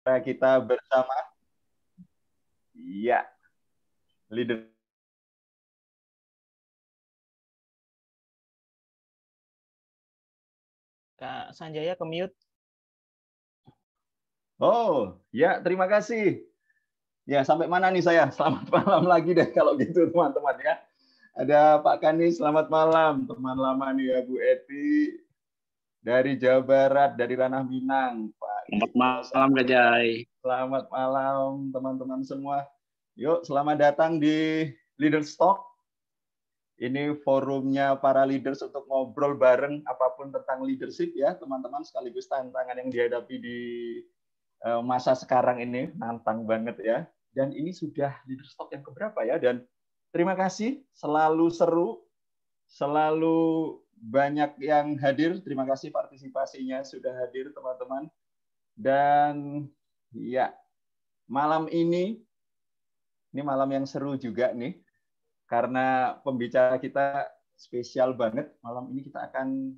kita bersama. Ya, leader. Kak Sanjaya ke mute. Oh, ya, terima kasih. Ya, sampai mana nih saya? Selamat malam lagi deh kalau gitu teman-teman ya. Ada Pak Kani, selamat malam. Teman lama nih ya, Bu Eti. Dari Jawa Barat, dari Ranah Minang. Pak Selamat malam, Kak Jai. Selamat malam, teman-teman semua. Yuk, selamat datang di Leaders Talk. Ini forumnya para leaders untuk ngobrol bareng apapun tentang leadership ya, teman-teman, sekaligus tantangan yang dihadapi di masa sekarang ini, nantang banget ya. Dan ini sudah Leaders Talk yang keberapa ya, dan terima kasih, selalu seru, selalu banyak yang hadir. Terima kasih partisipasinya sudah hadir, teman-teman. Dan ya, malam ini malam yang seru juga nih, karena pembicara kita spesial banget. Malam ini kita akan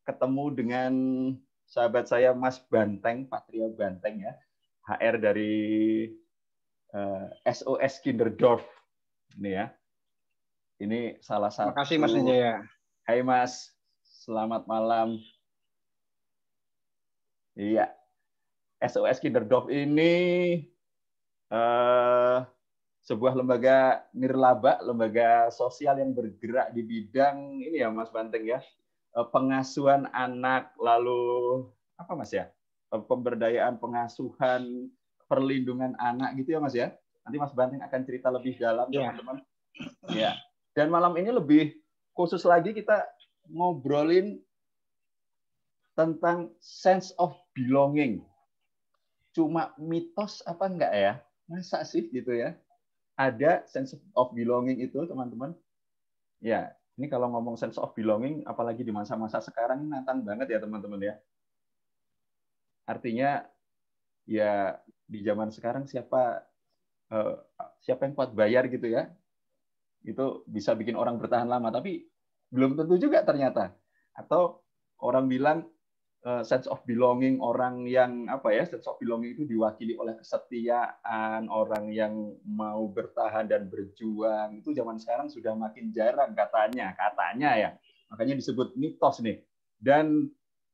ketemu dengan sahabat saya, Mas Banteng, Patria Banteng ya, HR dari SOS Kinderdorf. Ini ya. Ini salah satu. Terima kasih Mas Sanjaya. Hai Mas, selamat malam. Iya. SOS Kinderdorf ini sebuah lembaga nirlaba, lembaga sosial yang bergerak di bidang ini ya Mas Banteng ya, pengasuhan anak, lalu apa Mas ya, pemberdayaan, pengasuhan, perlindungan anak gitu ya Mas ya. Nanti Mas Banteng akan cerita lebih dalam teman-teman. Ya. Dan malam ini lebih khusus lagi kita ngobrolin tentang sense of belonging. Cuma mitos apa enggak ya? Masa sih gitu ya? Ada sense of belonging itu, teman-teman. Ya, ini kalau ngomong sense of belonging, apalagi di masa-masa sekarang, ini nantang banget ya, teman-teman ya. Artinya, ya di zaman sekarang siapa yang kuat bayar gitu ya, itu bisa bikin orang bertahan lama. Tapi belum tentu juga ternyata. Atau orang bilang sense of belonging, orang yang apa ya, sense of belonging itu diwakili oleh kesetiaan, orang yang mau bertahan dan berjuang. Itu zaman sekarang sudah makin jarang katanya ya. Makanya disebut mitos nih. Dan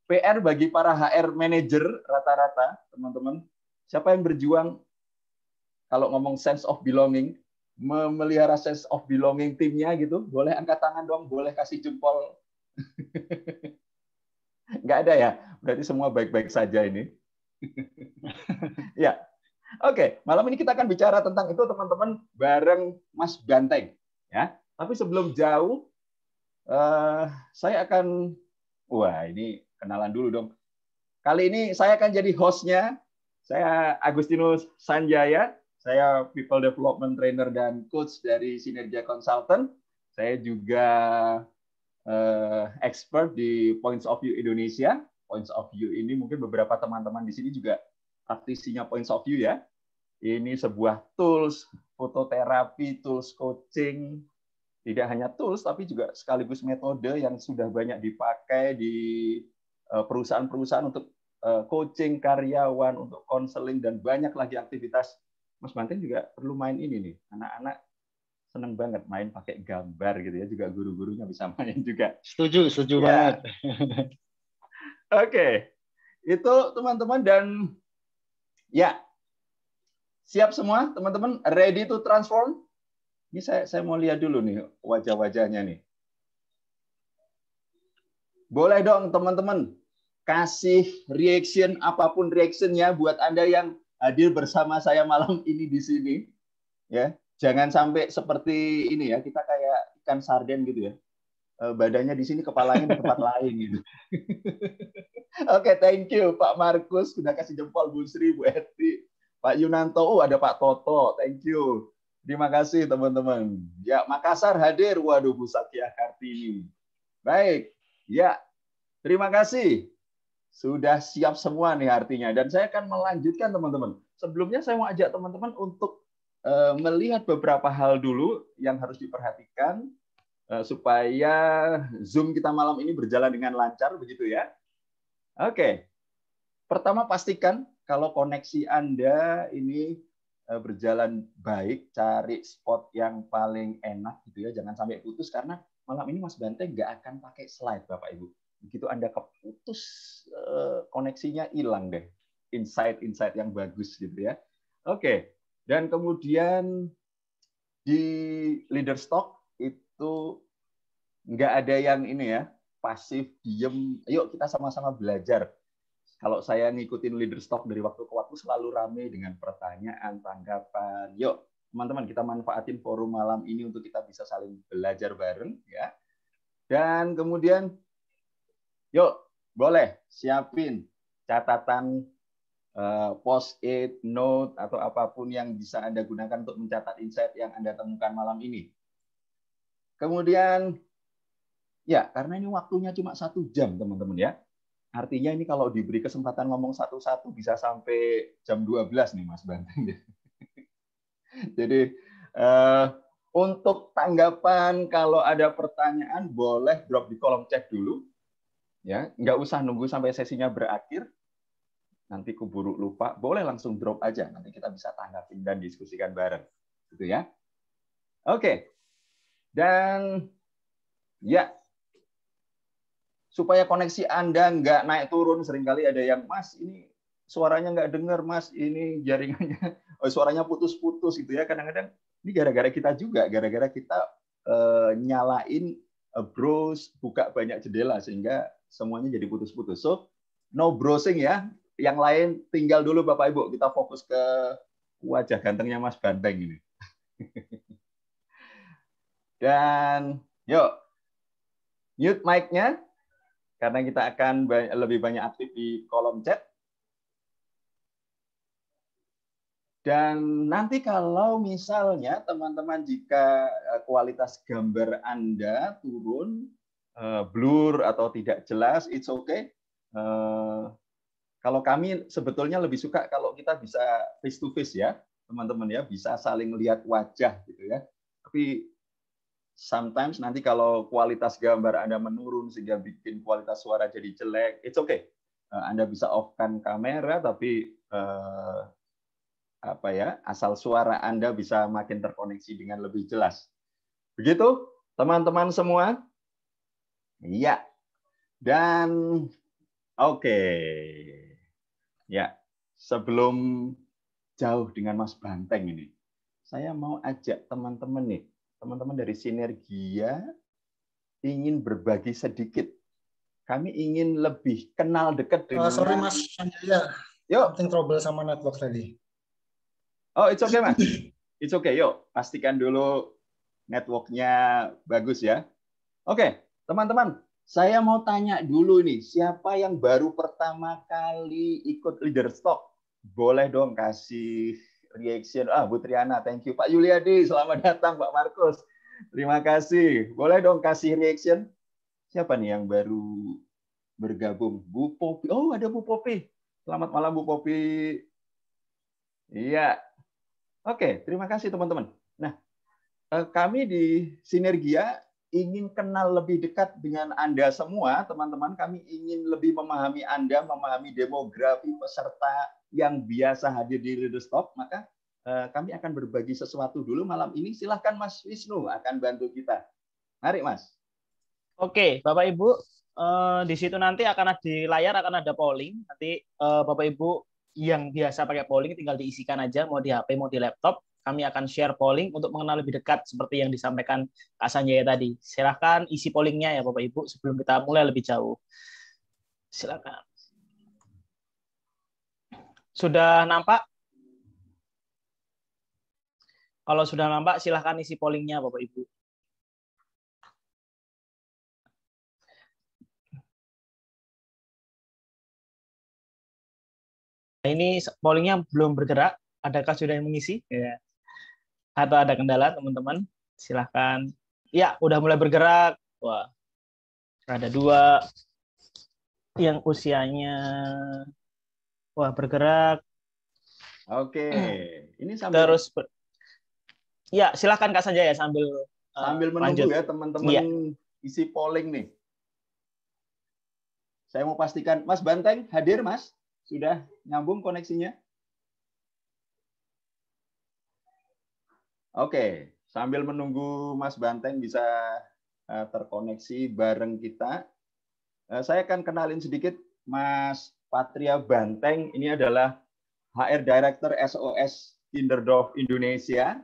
PR bagi para HR manager rata-rata, teman-teman, siapa yang berjuang kalau ngomong sense of belonging, memelihara sense of belonging timnya gitu, boleh angkat tangan dong, boleh kasih jempol. Nggak ada ya? Berarti semua baik-baik saja ini. Ya, oke. Malam ini kita akan bicara tentang itu, teman-teman, bareng Mas Banteng. Ya. Tapi sebelum jauh, saya akan, ini kenalan dulu dong. Kali ini saya akan jadi hostnya. Saya Agustinus Sanjaya. Saya People Development Trainer dan Coach dari Sinergia Consultant. Saya juga expert di Points of View Indonesia. Points of View ini mungkin beberapa teman-teman di sini juga praktisinya Points of View ya. Ini sebuah tools fototerapi, tools coaching, tidak hanya tools tapi juga sekaligus metode yang sudah banyak dipakai di perusahaan-perusahaan untuk coaching karyawan, untuk konseling, dan banyak lagi aktivitas. Mas Banteng juga perlu main ini nih. Anak-anak seneng banget main pakai gambar gitu ya, juga guru-gurunya bisa main juga. Setuju banget. Oke. Itu teman-teman, dan ya, siap semua teman-teman, ready to transform? Ini saya mau lihat dulu nih wajah-wajahnya nih. Boleh dong teman-teman kasih reaction, apapun reactionnya buat Anda yang hadir bersama saya malam ini di sini. Ya, jangan sampai seperti ini ya, kita kayak ikan sarden gitu ya. Badannya di sini, kepalanya di tempat lain gitu. Oke, thank you Pak Markus sudah kasih jempol, Bu Sri, Bu Eti, Pak Yunanto, ada Pak Toto, thank you. Terima kasih teman-teman. Ya, Makassar hadir, waduh, Bu Satya Kartini. Baik, ya, terima kasih. Sudah siap semua nih artinya. Dan saya akan melanjutkan teman-teman. Sebelumnya saya mau ajak teman-teman untuk melihat beberapa hal dulu yang harus diperhatikan supaya Zoom kita malam ini berjalan dengan lancar, begitu ya. Oke. Pertama, pastikan kalau koneksi Anda ini berjalan baik, cari spot yang paling enak gitu ya, jangan sampai putus karena malam ini Mas Banteng nggak akan pakai slide Bapak Ibu. Begitu Anda keputus, koneksinya hilang deh. Insight yang bagus gitu ya. Oke, dan kemudian di leader stock itu nggak ada yang ini ya, pasif, diem. Yuk kita sama-sama belajar. Kalau saya ngikutin leader stock dari waktu ke waktu selalu rame dengan pertanyaan, tanggapan. Yuk, teman-teman kita manfaatin forum malam ini untuk kita bisa saling belajar bareng ya. Dan kemudian yuk, boleh siapin catatan post-it, note atau apapun yang bisa Anda gunakan untuk mencatat insight yang Anda temukan malam ini. Kemudian ya, karena ini waktunya cuma 1 jam, teman-teman ya. Artinya ini kalau diberi kesempatan ngomong satu-satu bisa sampai jam 12 nih Mas Banteng. Jadi untuk tanggapan kalau ada pertanyaan boleh drop di kolom chat dulu. Ya, nggak usah nunggu sampai sesinya berakhir. Nanti keburu lupa, boleh langsung drop aja. Nanti kita bisa tanggapin dan diskusikan bareng. Gitu ya. Oke. Dan ya, supaya koneksi Anda nggak naik turun, seringkali ada yang, Mas, ini suaranya nggak dengar, Mas, ini jaringannya, suaranya putus-putus gitu ya. Kadang-kadang ini gara-gara kita juga, gara-gara kita nyalain browse, buka banyak jendela, sehingga semuanya jadi putus-putus. So, no browsing ya. Yang lain tinggal dulu Bapak Ibu, kita fokus ke wajah gantengnya Mas Banteng ini. Dan yuk, mute mic-nya. Karena kita akan lebih banyak aktif di kolom chat. Dan nanti kalau misalnya teman-teman jika kualitas gambar Anda turun, blur atau tidak jelas, it's okay. Kalau kami sebetulnya lebih suka kalau kita bisa face to face ya, teman-teman ya, bisa saling lihat wajah gitu ya. Tapi sometimes nanti kalau kualitas gambar Anda menurun sehingga bikin kualitas suara jadi jelek, it's okay. Anda bisa off-kan kamera, tapi asal suara Anda bisa makin terkoneksi dengan lebih jelas. Begitu, teman-teman semua? Iya. Dan oke. Ya, sebelum jauh dengan Mas Banteng ini, saya mau ajak teman-teman nih, teman-teman dari Sinergia ingin berbagi sedikit. Kami ingin lebih kenal dekat dengan... Sorry Mas Sanjaya, yuk. something trouble sama network tadi. Oh, it's okay Mas. It's okay, yuk. Pastikan dulu networknya bagus ya. Oke, teman-teman. Saya mau tanya dulu nih, siapa yang baru pertama kali ikut leader stock? Boleh dong kasih reaction. Bu Triana, thank you. Pak Yuliadi, selamat datang Pak Markus. Terima kasih. Boleh dong kasih reaction. Siapa nih yang baru bergabung? Bu Popi. Oh, ada Bu Popi. Selamat malam Bu Popi. Iya. Oke, terima kasih teman-teman. Nah, kami di Sinergia ingin kenal lebih dekat dengan Anda semua, teman-teman. Kami ingin lebih memahami Anda, memahami demografi peserta yang biasa hadir di Leader Stock. Maka kami akan berbagi sesuatu dulu malam ini. Silahkan Mas Wisnu akan bantu kita. Mari Mas. Oke, Bapak Ibu, di situ nanti di layar akan ada polling. Nanti Bapak Ibu yang biasa pakai polling tinggal diisikan aja, mau di HP, mau di laptop. Kami akan share polling untuk mengenal lebih dekat seperti yang disampaikan Kak Sanjaya tadi. Silakan isi pollingnya ya Bapak Ibu sebelum kita mulai lebih jauh. Silakan. Sudah nampak? Kalau sudah nampak, silakan isi pollingnya Bapak Ibu. Ini pollingnya belum bergerak. Adakah sudah yang mengisi? Ya. Atau ada kendala teman-teman? Silahkan. Ya, udah mulai bergerak. Wah, ada 2 yang usianya bergerak. Oke, ini sambil terus ya silahkan Kak Sanjaya sambil menunggu lanjut. Ya teman-teman ya. Isi polling nih. Saya mau pastikan Mas Banteng hadir Mas. Sudah nyambung koneksinya? Oke, sambil menunggu Mas Banteng bisa terkoneksi bareng kita, saya akan kenalin sedikit Mas Patria Banteng. Ini adalah HR Director SOS Kinderdorf Indonesia.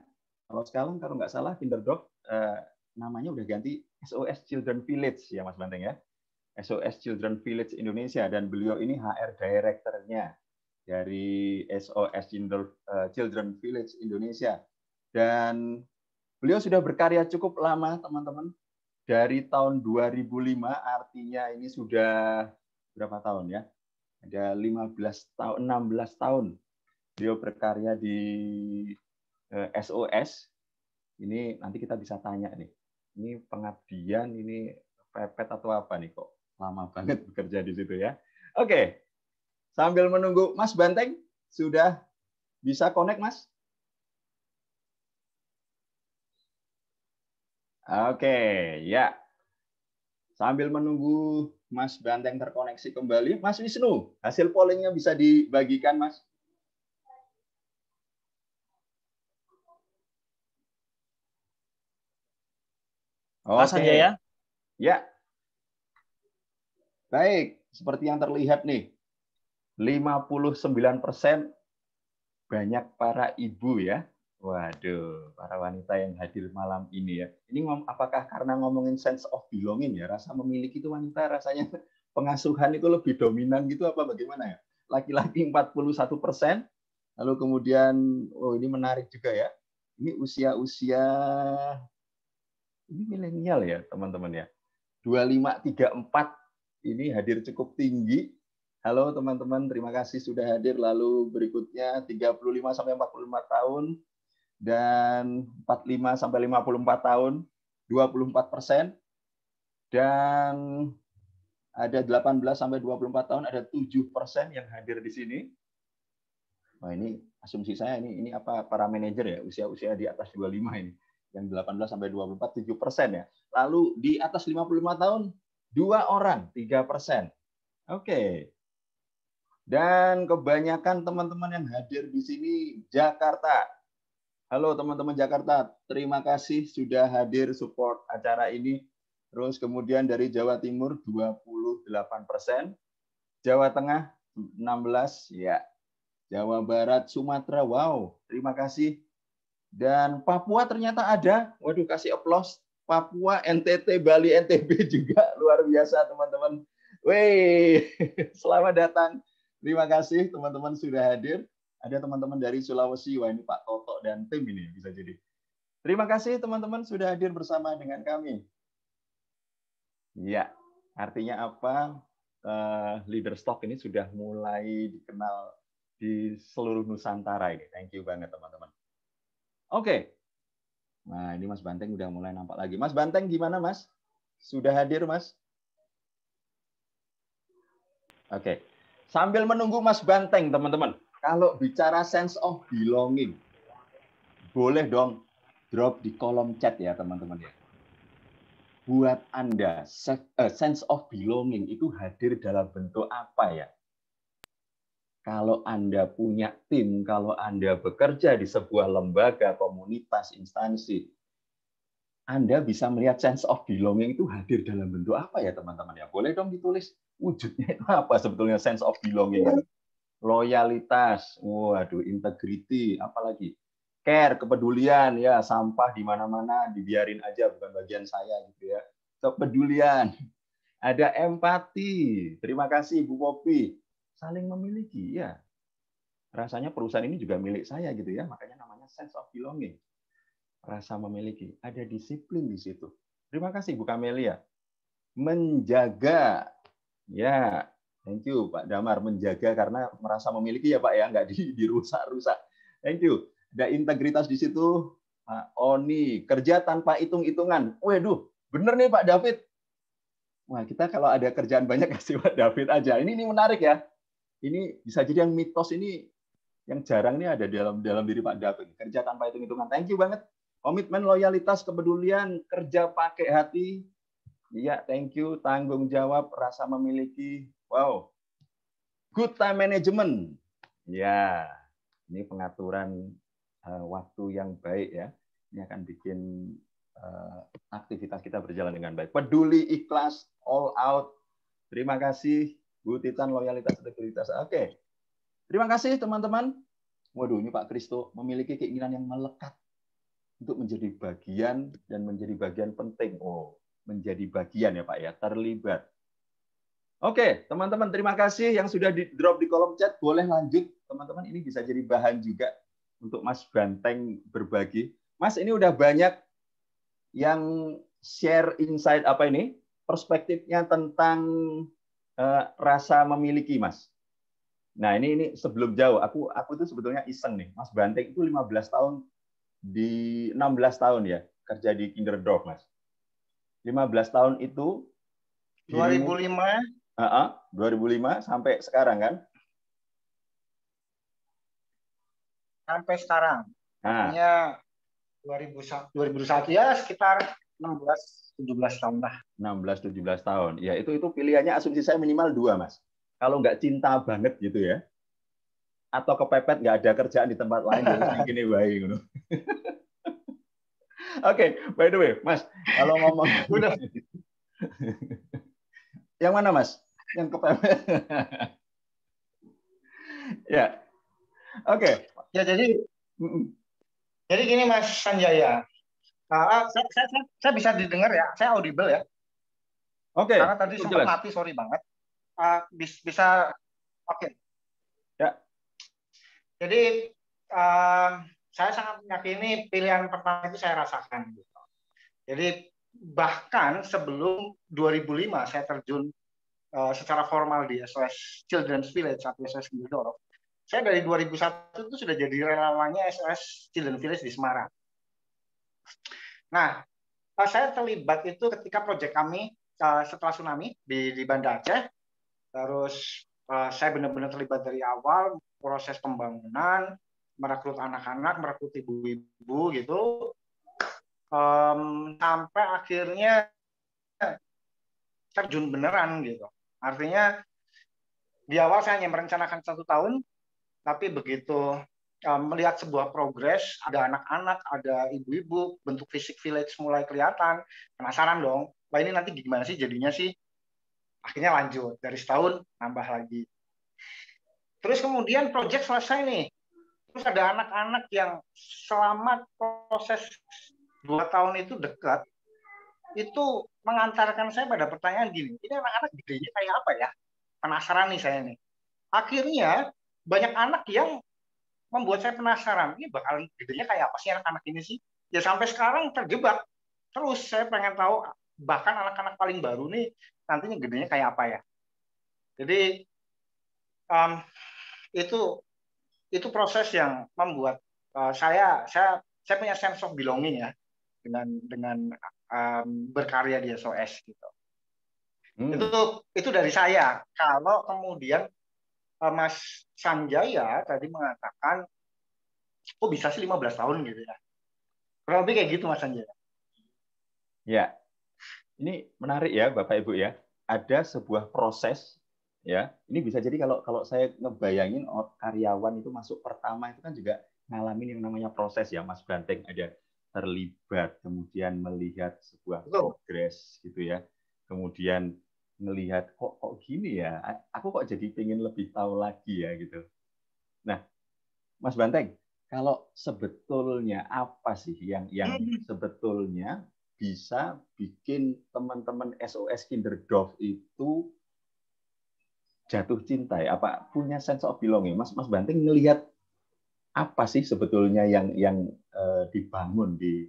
Kalau sekarang kalau nggak salah Kinderdorf namanya udah ganti SOS Children Village ya Mas Banteng ya. SOS Children Village Indonesia, dan beliau ini HR Director-nya dari SOS Children Village Indonesia. Dan beliau sudah berkarya cukup lama, teman-teman. Dari tahun 2005, artinya ini sudah berapa tahun ya? Ada 15 tahun, 16 tahun. Beliau berkarya di SOS. Ini nanti kita bisa tanya nih. Ini pengabdian, ini pepet atau apa nih kok? Lama banget bekerja di situ ya. Oke. Sambil menunggu Mas Banteng, sudah bisa connect, Mas? Oke, ya. Sambil menunggu Mas Banteng terkoneksi kembali, Mas Wisnu, hasil pollingnya bisa dibagikan, Mas? Mas Sanjaya? Ya. Baik, seperti yang terlihat nih, 59% banyak para ibu ya. Waduh, para wanita yang hadir malam ini ya. Ini apakah karena ngomongin sense of belonging ya, rasa memiliki itu wanita rasanya pengasuhan itu lebih dominan gitu apa bagaimana ya? Laki-laki 41%, lalu kemudian oh ini menarik juga ya. Ini usia-usia ini milenial ya, teman-teman ya. 2534 ini hadir cukup tinggi. Halo teman-teman, terima kasih sudah hadir. Lalu berikutnya 35 sampai 45 tahun. Dan 45 sampai 54 tahun, 24%. Dan ada 18 sampai 24 tahun, ada 7% yang hadir di sini. Wah, ini asumsi saya ini apa para manajer ya, usia-usia di atas 25 ini. Yang 18 sampai 24, 7% ya. Lalu di atas 55 tahun, 2 orang, 3%. Oke. Dan kebanyakan teman-teman yang hadir di sini Jakarta. Halo teman-teman Jakarta, terima kasih sudah hadir support acara ini. Terus kemudian dari Jawa Timur 28%, Jawa Tengah 16, ya. Jawa Barat, Sumatera, wow, terima kasih. Dan Papua ternyata ada, waduh kasih aplaus. Papua, NTT, Bali, NTB juga luar biasa teman-teman. Wey, selamat datang. Terima kasih teman-teman sudah hadir. Ada teman-teman dari Sulawesi, wah ini Pak Toto dan tim ini bisa jadi. Terima kasih teman-teman sudah hadir bersama dengan kami. Ya, artinya apa? Leader Stock ini sudah mulai dikenal di seluruh Nusantara ini. Thank you banget teman-teman. Oke. Nah, ini Mas Banteng udah mulai nampak lagi. Mas Banteng gimana, Mas? Sudah hadir, Mas? Oke. Sambil menunggu Mas Banteng, teman-teman. Kalau bicara sense of belonging, boleh dong drop di kolom chat ya, teman-teman ya. Buat Anda, sense of belonging itu hadir dalam bentuk apa ya? Kalau Anda punya tim, kalau Anda bekerja di sebuah lembaga, komunitas, instansi, Anda bisa melihat sense of belonging itu hadir dalam bentuk apa ya, teman-teman ya? Boleh dong ditulis wujudnya itu apa sebetulnya sense of belonging. Loyalitas, waduh, integrity, apalagi care, kepedulian, ya sampah di mana-mana dibiarin aja, bukan bagian saya gitu ya. Kepedulian, ada empati, terima kasih Bu Popi, saling memiliki, ya. Rasanya perusahaan ini juga milik saya gitu ya, makanya namanya sense of belonging. Rasa memiliki, ada disiplin di situ. Terima kasih Bu Kamelia. Menjaga, ya. Thank you Pak Damar, menjaga karena merasa memiliki ya Pak ya, nggak dirusak-rusak. Thank you. Ada integritas di situ. Pak Oni, kerja tanpa hitung-hitungan. Waduh, bener nih Pak David. Wah, kita kalau ada kerjaan banyak kasih Pak David aja. Ini menarik ya. Ini bisa jadi yang mitos ini yang jarang nih ada dalam diri Pak David. Kerja tanpa hitung-hitungan. Thank you banget. Komitmen, loyalitas, kepedulian, kerja pakai hati. Iya, thank you. Tanggung jawab, rasa memiliki. Wow. good time management. Ya, ini pengaturan waktu yang baik ya. Ini akan bikin aktivitas kita berjalan dengan baik. Peduli, ikhlas, all out. Terima kasih Bu Titan, loyalitas, integritas. Oke. Terima kasih teman-teman. Waduh, ini Pak Kristo memiliki keinginan yang melekat untuk menjadi bagian dan menjadi bagian penting. Oh, menjadi bagian ya Pak ya, terlibat. Oke, teman-teman, terima kasih yang sudah di drop di kolom chat. Boleh lanjut, teman-teman. Ini bisa jadi bahan juga untuk Mas Banteng berbagi. Mas, ini udah banyak yang share insight apa ini? Perspektifnya tentang rasa memiliki, Mas. Nah, ini sebelum jauh, aku itu sebetulnya iseng nih. Mas Banteng itu 15 tahun di 16 tahun ya kerja di Kinderdorf, Mas. 15 tahun itu 2005 sampai sekarang kan? sampai sekarang. Nah, Artinya 2001 ya sekitar 16-17 tahun lah. 16-17 tahun. Ya, itu pilihannya asumsi saya minimal 2, Mas. Kalau nggak cinta banget gitu ya. Atau kepepet nggak ada kerjaan di tempat lain jadi gini baik gitu. Oke, by the way, Mas, kalau ngomong Udah. Yang mana, Mas? Yang kepepet. Ya. Oke. Ya jadi gini Mas Sanjaya. Saya bisa didengar ya, saya audible ya. Oke. Karena tadi sempat mati, sorry banget. Bisa, oke. Ya. Jadi saya sangat meyakini pilihan pertama itu saya rasakan. Jadi bahkan sebelum 2005 saya terjun secara formal di SOS Children's Village atau SOS Kinderdorf. Saya dari 2001 itu sudah jadi relawannya SOS Children's Village di Semarang. Nah, saya terlibat itu ketika proyek kami setelah tsunami di Banda Aceh. Terus saya benar-benar terlibat dari awal proses pembangunan, merekrut anak-anak, merekrut ibu-ibu gitu, sampai akhirnya terjun beneran gitu. Artinya di awal saya hanya merencanakan 1 tahun, tapi begitu melihat sebuah progres, ada anak-anak, ada ibu-ibu, bentuk fisik village mulai kelihatan, penasaran dong, wah ini nanti gimana sih jadinya sih? Akhirnya lanjut, dari setahun nambah lagi. Terus kemudian proyek selesai nih, terus ada anak-anak yang selama proses 2 tahun itu dekat, itu mengantarkan saya pada pertanyaan gini, ini anak-anak gedenya kayak apa ya? Penasaran nih saya nih. Akhirnya banyak anak yang membuat saya penasaran, ini bakalan gedenya kayak apa sih anak-anak ini sih? Ya sampai sekarang terjebak. Terus saya pengen tahu, bahkan anak-anak paling baru nih, nantinya gedenya kayak apa ya? Jadi itu proses yang membuat saya punya sense of belonging ya dengan berkarya di SOS gitu. Itu dari saya. Kalau kemudian Mas Sanjaya tadi mengatakan, kok bisa sih 15 tahun gitu ya. Kurang lebih kayak gitu Mas Sanjaya. Ya, ini menarik ya Bapak Ibu ya. Ada sebuah proses ya. Ini bisa jadi kalau saya ngebayangin karyawan itu masuk pertama itu kan juga ngalamin yang namanya proses ya Mas Banteng, ada terlibat, kemudian melihat sebuah progres gitu ya. Kemudian melihat kok gini ya, aku kok jadi pengen lebih tahu lagi ya gitu. Nah, Mas Banteng, kalau sebetulnya apa sih yang sebetulnya bisa bikin teman-teman SOS Kinderdorf itu jatuh cinta ya? Apa punya sense of belonging? Mas Banteng ngelihat apa sih sebetulnya yang dibangun di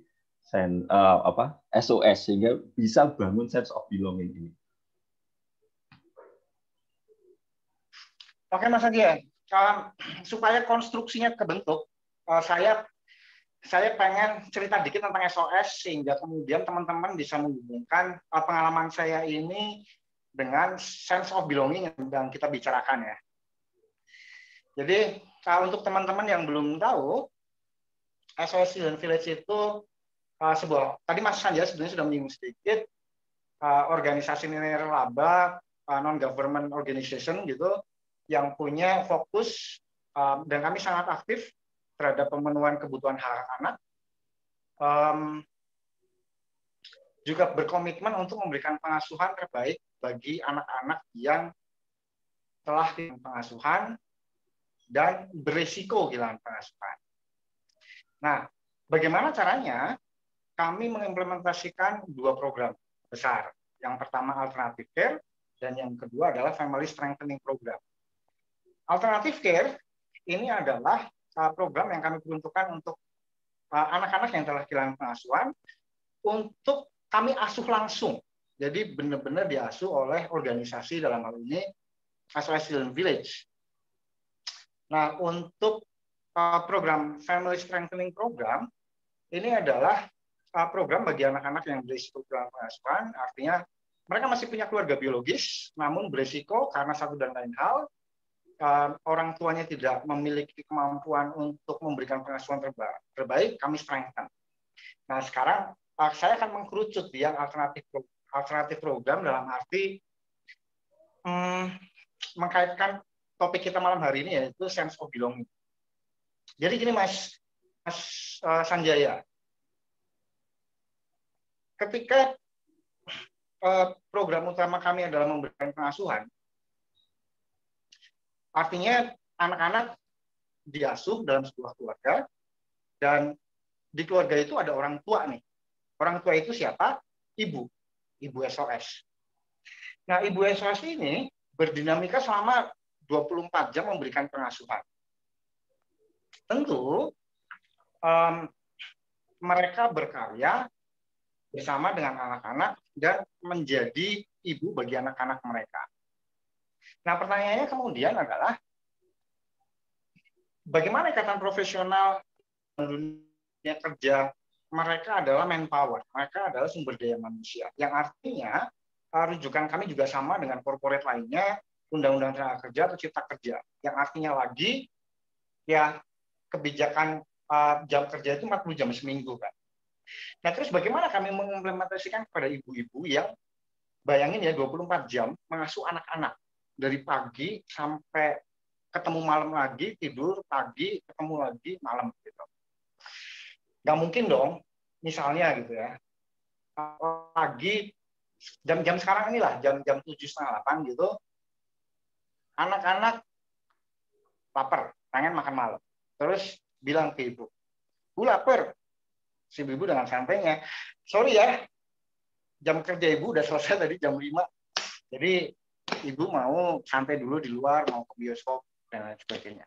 SOS sehingga bisa bangun sense of belonging ini? Oke Mas Adi, supaya konstruksinya kebentuk, saya pengen cerita dikit tentang SOS sehingga kemudian teman-teman bisa menghubungkan pengalaman saya ini dengan sense of belonging yang kita bicarakan ya. Jadi untuk teman-teman yang belum tahu, SOS Children's Village itu sebuah, tadi Mas Sanjaya sebenarnya sudah menyinggung sedikit, organisasi nirlaba, non-government organization gitu, yang punya fokus dan kami sangat aktif terhadap pemenuhan kebutuhan hak anak. Juga berkomitmen untuk memberikan pengasuhan terbaik bagi anak-anak yang telah kehilangan pengasuhan dan berisiko kehilangan pengasuhan. Nah, bagaimana caranya? Kami mengimplementasikan 2 program besar. Yang pertama Alternative Care dan yang kedua adalah Family Strengthening Program. Alternative Care ini adalah program yang kami peruntukkan untuk anak-anak yang telah kehilangan pengasuhan untuk kami asuh langsung. Jadi benar-benar diasuh oleh organisasi, dalam hal ini SOS Children Village. Nah, untuk program Family Strengthening Program, ini adalah program bagi anak-anak yang berisiko kehilangan pengasuhan, artinya mereka masih punya keluarga biologis, namun berisiko karena satu dan lain hal, orang tuanya tidak memiliki kemampuan untuk memberikan pengasuhan terbaik, kami strengthen. Nah, sekarang saya akan mengkerucut yang alternatif program dalam arti mengkaitkan topik kita malam hari ini, yaitu sense of belonging. Jadi gini Mas Sanjaya, ketika program utama kami adalah memberikan pengasuhan, artinya anak-anak diasuh dalam sebuah keluarga, dan di keluarga itu ada orang tua nih. Orang tua itu siapa? Ibu SOS. Nah, ibu SOS ini berdinamika selama 24 jam memberikan pengasuhan. Tentu mereka berkarya bersama dengan anak-anak dan menjadi ibu bagi anak-anak mereka. Nah, pertanyaannya kemudian adalah bagaimana ikatan profesional dunia kerja? Mereka adalah manpower, mereka adalah sumber daya manusia. Yang artinya rujukan kami juga sama dengan korporat lainnya, Undang-Undang Tenaga Kerja atau Cipta Kerja. Yang artinya lagi, ya kebijakan jam kerja itu 40 jam seminggu kan. Nah, terus bagaimana kami mengimplementasikan kepada ibu-ibu yang bayangin ya 24 jam mengasuh anak-anak dari pagi sampai ketemu malam lagi, tidur pagi, ketemu lagi malam gitu. Nggak mungkin dong, misalnya gitu ya, pagi jam-jam sekarang inilah jam 7:30 gitu, anak-anak lapar, pengen makan malam, terus bilang ke ibu, "Bu lapar." Si ibu dengan santainya, "Sorry ya, jam kerja ibu udah selesai tadi jam 5, jadi ibu mau santai dulu di luar, mau ke bioskop dan lain sebagainya."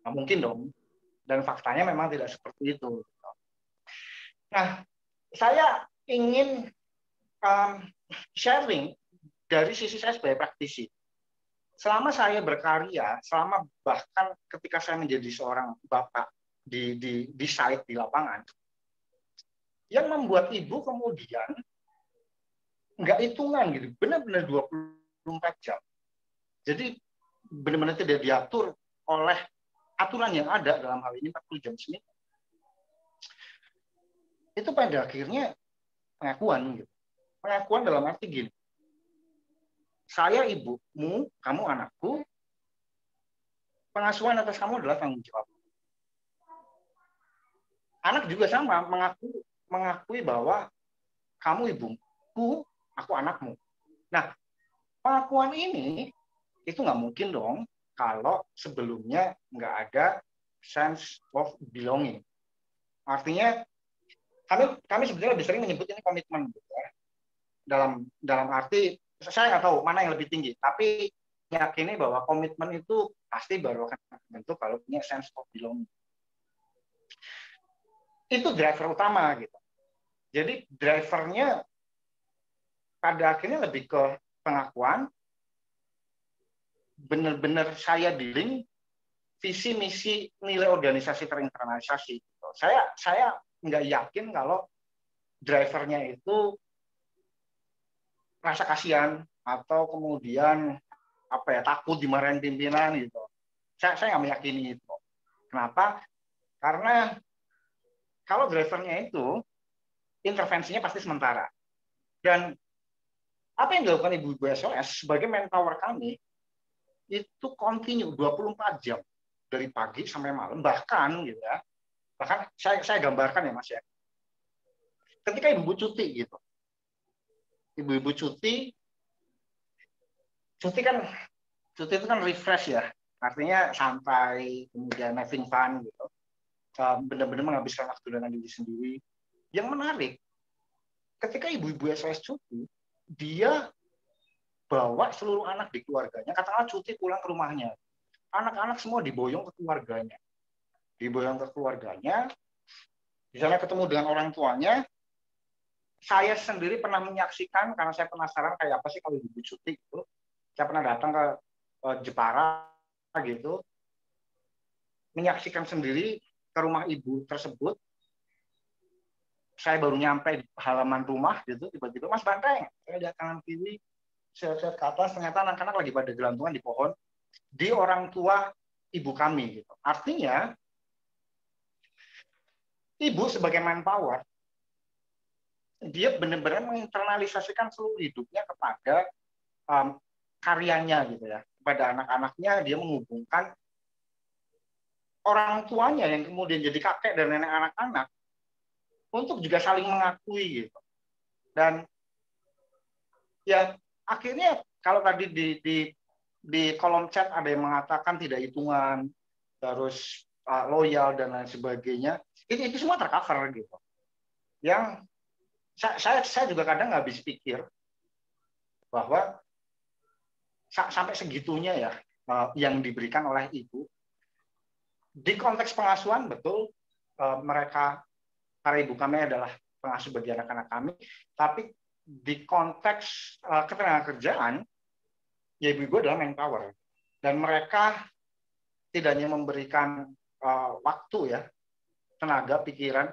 Nggak mungkin dong, dan faktanya memang tidak seperti itu. Nah, saya ingin sharing dari sisi saya sebagai praktisi. Selama saya berkarya, selama bahkan ketika saya menjadi seorang bapak di site, di lapangan, yang membuat ibu kemudian nggak hitungan gitu, benar-benar 24 jam. Jadi benar-benar tidak diatur oleh aturan yang ada, dalam hal ini 40 jam seminggu. Itu pada akhirnya pengakuan gitu. Pengakuan dalam arti gini, saya ibumu, kamu anakku, pengasuhan atas kamu adalah tanggung jawab. Anak juga sama, mengakui bahwa kamu ibuku, aku anakmu. Nah, pengakuan ini itu nggak mungkin dong kalau sebelumnya nggak ada sense of belonging. Artinya kami sebetulnya lebih sering menyebut ini komitmen gitu ya. Dalam arti saya nggak tahu mana yang lebih tinggi, tapi meyakini bahwa komitmen itu pasti baru akan terbentuk kalau punya sense of belonging. Itu driver utama gitu. Jadi drivernya pada akhirnya lebih ke pengakuan, benar-benar saya dealing visi misi nilai organisasi terinternalisasi. Gitu. Saya nggak yakin kalau drivernya itu rasa kasihan atau kemudian takut dimarahin pimpinan gitu. Saya nggak meyakini itu. Kenapa? Karena kalau drivernya itu intervensinya pasti sementara. Dan apa yang dilakukan ibu-ibu SOS sebagai manpower kami itu continue 24 jam dari pagi sampai malam, bahkan gitu ya. Bahkan saya gambarkan ya Mas ya. Ketika ibu cuti gitu. Ibu-ibu cuti itu kan refresh ya. Artinya santai, kemudian having fun gitu. Benar-benar menghabiskan waktu dengan diri sendiri. Yang menarik, ketika ibu-ibu SOS cuti, dia bawa seluruh anak di keluarganya, katakanlah cuti pulang ke rumahnya. Anak-anak semua diboyong ke keluarganya. Di sana ketemu dengan orang tuanya. Saya sendiri pernah menyaksikan, karena saya penasaran kayak apa sih kalau ibu cuti gitu. Saya pernah datang ke Jepara gitu, menyaksikan sendiri ke rumah ibu tersebut. Saya baru nyampe di halaman rumah gitu, tiba-tiba Mas Banteng, saya lihat kanan kiri, saya lihat ke atas, ternyata anak-anak lagi pada gelantungan di pohon, di orang tua ibu kami gitu. Artinya ibu sebagai manpower, dia benar-benar menginternalisasikan seluruh hidupnya kepada karyanya gitu ya, kepada anak-anaknya. Dia menghubungkan orang tuanya yang kemudian jadi kakek dan nenek anak-anak untuk juga saling mengakui gitu. Dan ya akhirnya kalau tadi di kolom chat ada yang mengatakan tidak hitungan, terus loyal dan lain sebagainya, itu semua tercover gitu. Yang saya juga kadang nggak habis pikir bahwa sampai segitunya ya yang diberikan oleh ibu. Di konteks pengasuhan betul, mereka, para ibu kami adalah pengasuh bagi anak-anak kami, tapi di konteks ketenagakerjaan, ya ibu-ibu adalah manpower. Dan mereka tidak hanya memberikan waktu ya, tenaga, pikiran,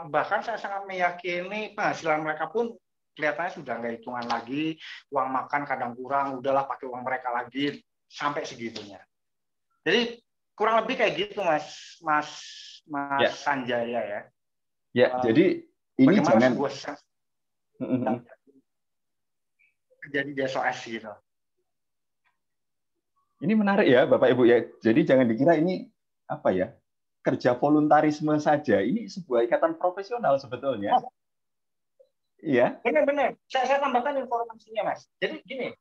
bahkan saya sangat meyakini penghasilan mereka pun kelihatannya sudah nggak hitungan lagi, uang makan kadang kurang, udahlah pakai uang mereka lagi, sampai segitunya. Jadi kurang lebih kayak gitu Mas Ya. Sanjaya ya. Ya, jadi ini jangan terjadi di SOS gitu. Ini menarik ya Bapak Ibu ya. Jadi jangan dikira ini apa ya, kerja voluntarisme saja. Ini sebuah ikatan profesional sebetulnya. Iya. Benar-benar. Saya tambahkan informasinya Mas. Jadi gini,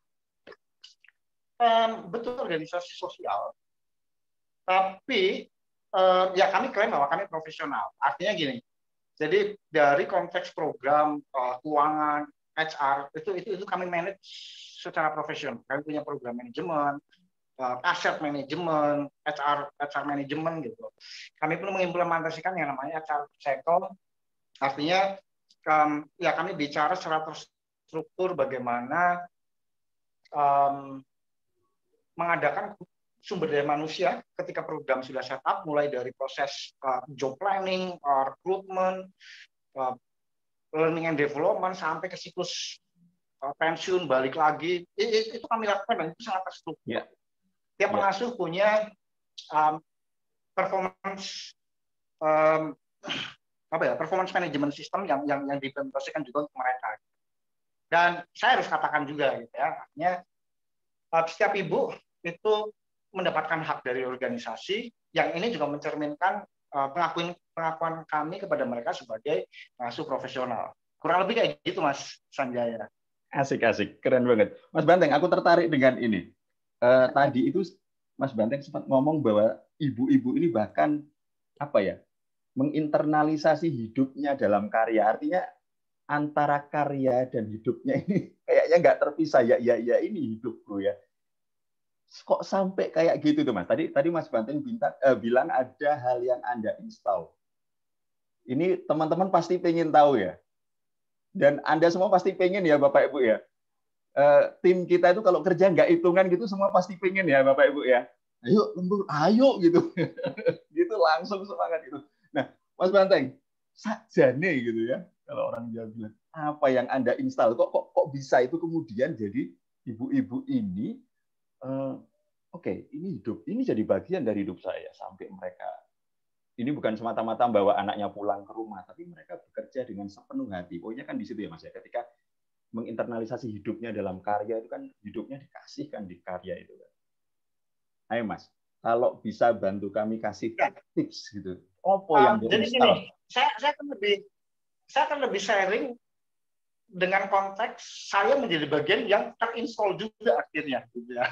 betul organisasi sosial, tapi ya kami klaim bahwa kami profesional. Artinya gini, jadi dari konteks program keuangan, HR, itu kami manage secara profesional. Kami punya program manajemen, aset manajemen, HR manajemen gitu. Kami pun mengimplementasikan yang namanya HR cycle. Artinya ya kami bicara secara terstruktur bagaimana mengadakan sumber daya manusia ketika program sudah set up, mulai dari proses job planning, recruitment, learning and development, sampai ke siklus pensiun, balik lagi. Itu kami lakukan dan itu sangat terstruktur. Yeah. Tiap pengasuh punya performance performance management system yang diimplementasikan juga untuk mereka. Dan saya harus katakan juga gitu ya, artinya setiap ibu itu mendapatkan hak dari organisasi, yang ini juga mencerminkan pengakuan kami kepada mereka sebagai pengasuh profesional. Kurang lebih kayak gitu Mas Sanjaya. Asik, keren banget. Mas Banteng, aku tertarik dengan ini. Tadi itu Mas Banteng sempat ngomong bahwa ibu-ibu ini bahkan apa ya, menginternalisasi hidupnya dalam karya. Artinya antara karya dan hidupnya ini kayaknya nggak terpisah. Ya ini hidupku ya. Kok sampai kayak gitu tuh Mas? Tadi Mas Banteng bilang ada hal yang Anda install. Ini teman-teman pasti pengen tahu ya. Dan Anda semua pasti pengen ya Bapak Ibu ya. Tim kita itu kalau kerja nggak hitungan gitu semua pasti pengen ya Bapak Ibu ya. Ayo lembur, ayo gitu. Gitu langsung semangat gitu. Nah, Mas Banteng, sajane gitu ya. Kalau orang Jawa bilang, apa yang Anda install? Kok bisa itu kemudian jadi ibu-ibu ini oke, ini hidup, ini jadi bagian dari hidup saya sampai mereka. Ini bukan semata-mata bawa anaknya pulang ke rumah, tapi mereka bekerja dengan sepenuh hati. Pokoknya kan di situ ya Mas ya. Ketika menginternalisasi hidupnya dalam karya itu kan hidupnya dikasihkan di karya itu kan. Ayo Mas, kalau bisa bantu kami kasih tips gitu. Apa yang Jadi gini, saya akan lebih sharing dengan konteks saya menjadi bagian yang terinstall juga akhirnya, gitu ya.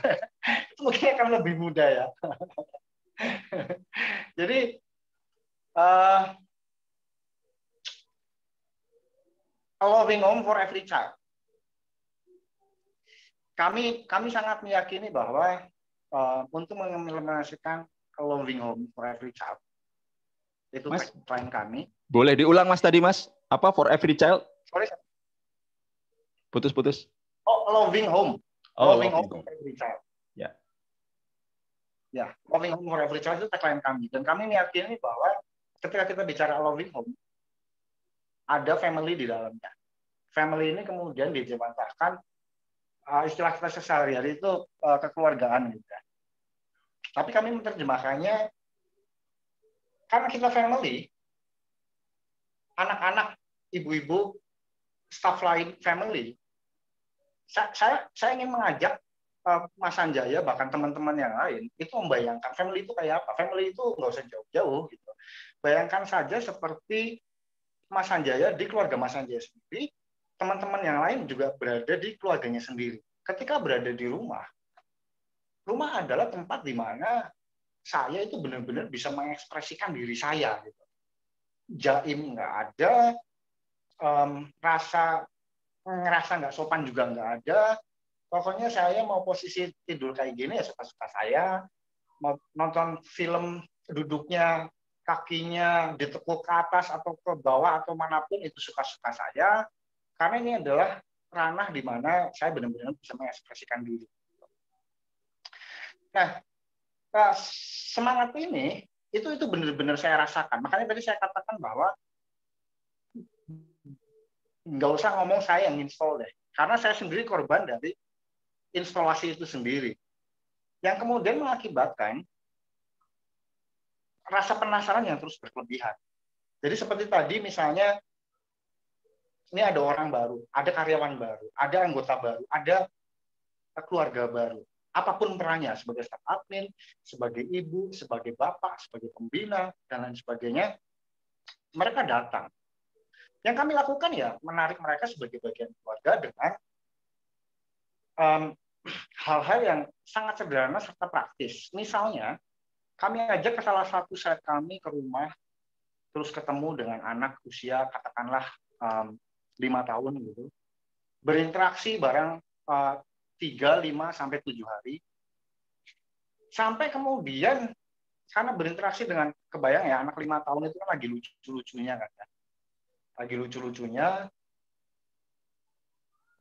Itu mungkin akan lebih mudah ya. Jadi a loving home for every child. Kami sangat meyakini bahwa untuk mengimplementasikan a loving home for every child itu tagline kami. Boleh diulang Mas tadi Mas? Apa for every child? Sorry. Putus-putus. Oh, loving home. Loving home for every child. Ya. Ya, loving home for every child itu tagline kami. Dan kami meyakini bahwa ketika kita bicara loving home, ada family di dalamnya. Family ini kemudian dijembatkan istilah kita sehari-hari itu kekeluargaan gitu. Tapi kami menerjemahkannya karena kita family, anak-anak, ibu-ibu, staff lain family. Saya ingin mengajak Mas Sanjaya bahkan teman-teman yang lain itu membayangkan family itu kayak apa. Family itu nggak usah jauh-jauh gitu. Bayangkan saja seperti Mas Sanjaya di keluarga Mas Sanjaya sendiri, teman-teman yang lain juga berada di keluarganya sendiri. Ketika berada di rumah adalah tempat di mana saya itu benar-benar bisa mengekspresikan diri saya. Gitu. Jaim nggak ada, ngerasa nggak sopan juga nggak ada. Pokoknya saya mau posisi tidur kayak gini ya suka-suka saya. Mau nonton film duduknya kakinya ditekuk ke atas atau ke bawah atau manapun itu suka-suka saya. Karena ini adalah ranah di mana saya benar-benar bisa mengekspresikan diri. Nah, semangat ini itu benar-benar saya rasakan. Makanya tadi saya katakan bahwa nggak usah ngomong saya yang install deh. Karena saya sendiri korban dari instalasi itu sendiri. Yang kemudian mengakibatkan rasa penasaran yang terus berlebihan. Jadi seperti tadi misalnya, ini ada orang baru, ada karyawan baru, ada anggota baru, ada keluarga baru. Apapun perannya, sebagai staf admin, sebagai ibu, sebagai bapak, sebagai pembina, dan lain sebagainya, mereka datang. Yang kami lakukan ya menarik mereka sebagai bagian keluarga dengan hal-hal yang sangat sederhana serta praktis. Misalnya, kami ajak ke salah satu set kami ke rumah, terus ketemu dengan anak usia katakanlah 5 tahun gitu, berinteraksi bareng 3, 5 sampai 7 hari, sampai kemudian karena berinteraksi dengan kebayang ya anak 5 tahun itu kan lagi lucu-lucunya kan ya. Lagi lucu-lucunya,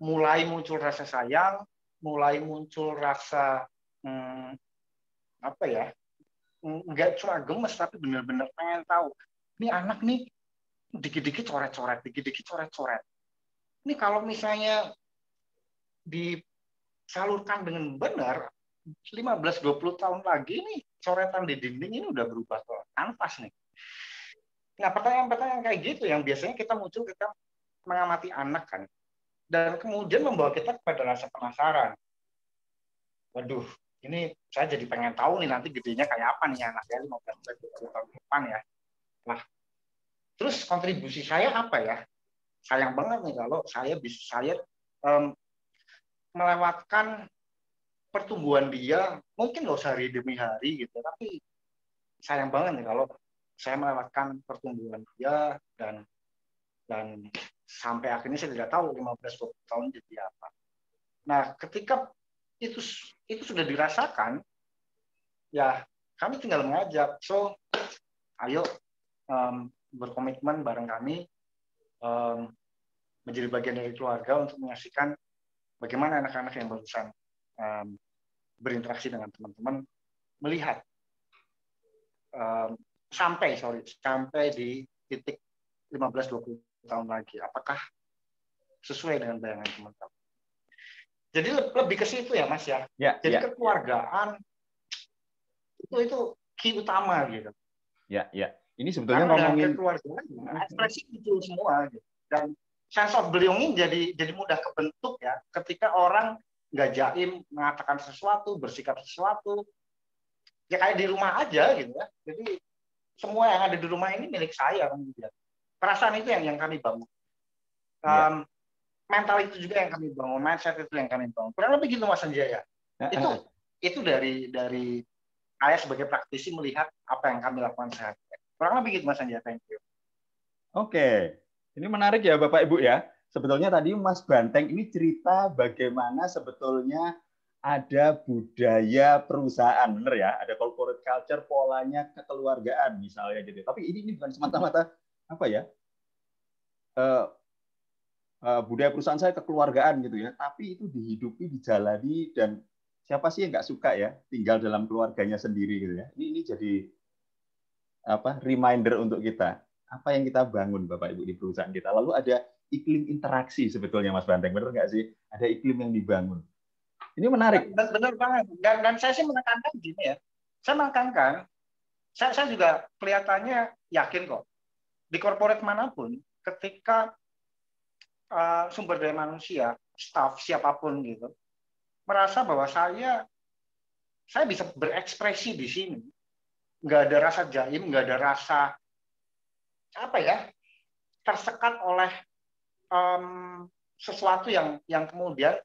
mulai muncul rasa sayang, mulai muncul rasa apa ya, nggak cuma gemes tapi benar-benar pengen tahu. Ini anak nih dikit-dikit coret-coret, dikit-dikit coret-coret. Ini kalau misalnya disalurkan dengan benar, 15-20 tahun lagi nih coretan di dinding ini udah berubah ke kanvas nih. Nah, pertanyaan-pertanyaan kayak gitu yang biasanya kita muncul ketika mengamati anak kan. Dan kemudian membawa kita kepada rasa penasaran. Waduh, ini saya jadi pengen tahu nih nanti gedenya kayak apa nih anak ya 15-20 tahun depan ya. Nah, terus kontribusi saya apa ya? Sayang banget nih kalau saya melewatkan pertumbuhan dia, mungkin nggak usah hari demi hari gitu, tapi sayang banget nih kalau saya melewatkan pertumbuhan dia dan sampai akhirnya saya tidak tahu 15-20 tahun jadi apa. Nah, ketika itu sudah dirasakan, ya kami tinggal mengajak. So, ayo berkomitmen bareng kami menjadi bagian dari keluarga untuk menyaksikan bagaimana anak-anak yang barusan berinteraksi dengan teman-teman melihat sampai di titik 15-20 tahun lagi. Apakah sesuai dengan bayangan teman-teman? Jadi lebih ke situ ya, Mas ya. Jadi kekeluargaan itu key utama gitu. Ya. Ini sebetulnya karena ngomongin kekeluargaan, ekspresi muncul semua gitu. Dan sense of belonging jadi mudah kebentuk ya ketika orang nggak jaim mengatakan sesuatu, bersikap sesuatu, ya kayak di rumah aja gitu ya. Jadi semua yang ada di rumah ini milik saya kemudian. Perasaan itu yang kami bangun. Mental itu juga yang kami bangun, mindset itu yang kami bangun. Kurang lebih gitu Mas Sanjaya. Itu dari saya sebagai praktisi melihat apa yang kami lakukan sehari-hari. Kurang lebih gitu Mas Sanjaya. Thank you. Oke, ini menarik ya Bapak Ibu ya. Sebetulnya tadi Mas Banteng ini cerita bagaimana sebetulnya ada budaya perusahaan, benar ya? Ada corporate culture, polanya kekeluargaan misalnya gitu. Tapi ini bukan semata-mata apa ya? Budaya perusahaan saya kekeluargaan gitu ya. Tapi itu dihidupi, dijalani, dan siapa sih yang nggak suka ya tinggal dalam keluarganya sendiri gitu ya. Ini jadi apa? Reminder untuk kita. Apa yang kita bangun Bapak Ibu di perusahaan kita. Lalu ada iklim interaksi sebetulnya Mas Banteng, benar nggak sih? Ada iklim yang dibangun. Ini menarik. Benar banget. Dan saya sih menekankan gini ya. Saya menekankan, saya juga kelihatannya yakin kok. Di corporate manapun, ketika sumber daya manusia, staff, siapapun gitu, merasa bahwa saya bisa berekspresi di sini. Nggak ada rasa jaim, nggak ada rasa apa ya, tersekat oleh sesuatu yang kemudian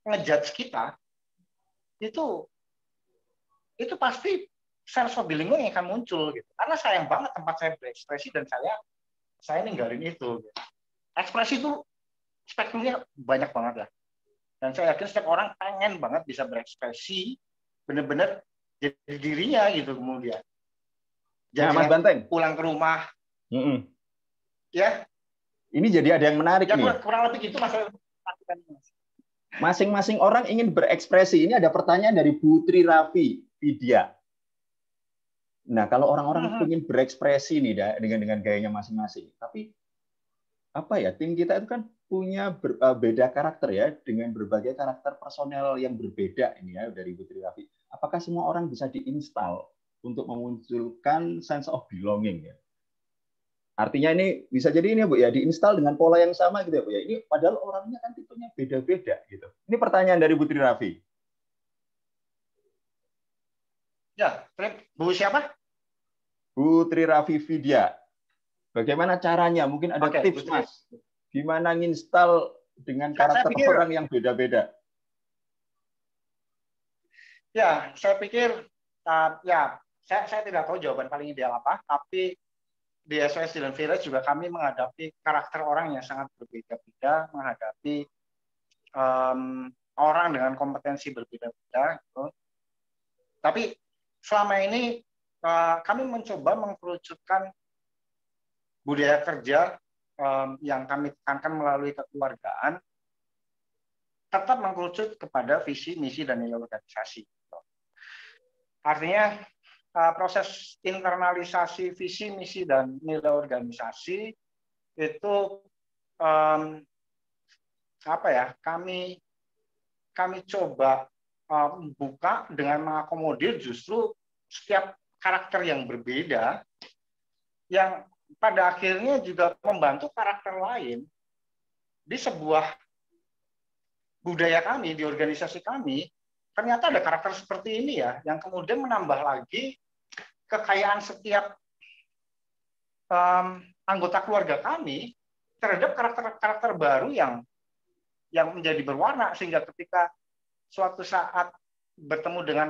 ngejudge kita, itu pasti sense of belonging yang akan muncul gitu. Karena sayang banget tempat saya berekspresi dan saya ninggalin itu. Gitu. Ekspresi itu spektrumnya banyak banget ya. Dan saya yakin setiap orang pengen banget bisa berekspresi, benar-benar jadi dirinya gitu kemudian. Jadi Mas Banteng pulang ke rumah, ya. Ini jadi ada yang menarik nih. Kurang lebih gitu masalah. Masing-masing orang ingin berekspresi. Ini ada pertanyaan dari Putri Raffi Vidya. Nah, kalau orang-orang ingin berekspresi nih dengan gayanya masing-masing, tapi apa ya, tim kita itu kan punya beda karakter ya, dengan berbagai karakter personel yang berbeda ini ya dari Putri Raffi. Apakah semua orang bisa diinstal untuk memunculkan sense of belonging ya? Artinya ini bisa jadi ini Bu ya, diinstal dengan pola yang sama gitu ya Bu ya. Ini padahal orangnya kan tipenya beda-beda gitu. Ini pertanyaan dari Putri Raffi. Ya, Bu siapa? Putri Raffi Vidya. Bagaimana caranya? Mungkin ada tips Putri. Mas. Gimana nginstal dengan karakter orang yang beda-beda? Ya, saya pikir saya tidak tahu jawaban paling ideal apa, tapi di SOS Student Village juga kami menghadapi karakter orang yang sangat berbeda-beda, menghadapi orang dengan kompetensi berbeda-beda. Gitu. Tapi selama ini kami mencoba mengkerucutkan budaya kerja yang kami tekankan melalui kekeluargaan, tetap mengkerucut kepada visi, misi, dan nilai organisasi. Artinya proses internalisasi visi, misi, dan nilai organisasi itu kami coba buka dengan mengakomodir justru setiap karakter yang berbeda yang pada akhirnya juga membantu karakter lain di sebuah budaya kami, di organisasi kami. Ternyata ada karakter seperti ini ya, yang kemudian menambah lagi kekayaan setiap anggota keluarga kami terhadap karakter-karakter baru yang menjadi berwarna, sehingga ketika suatu saat bertemu dengan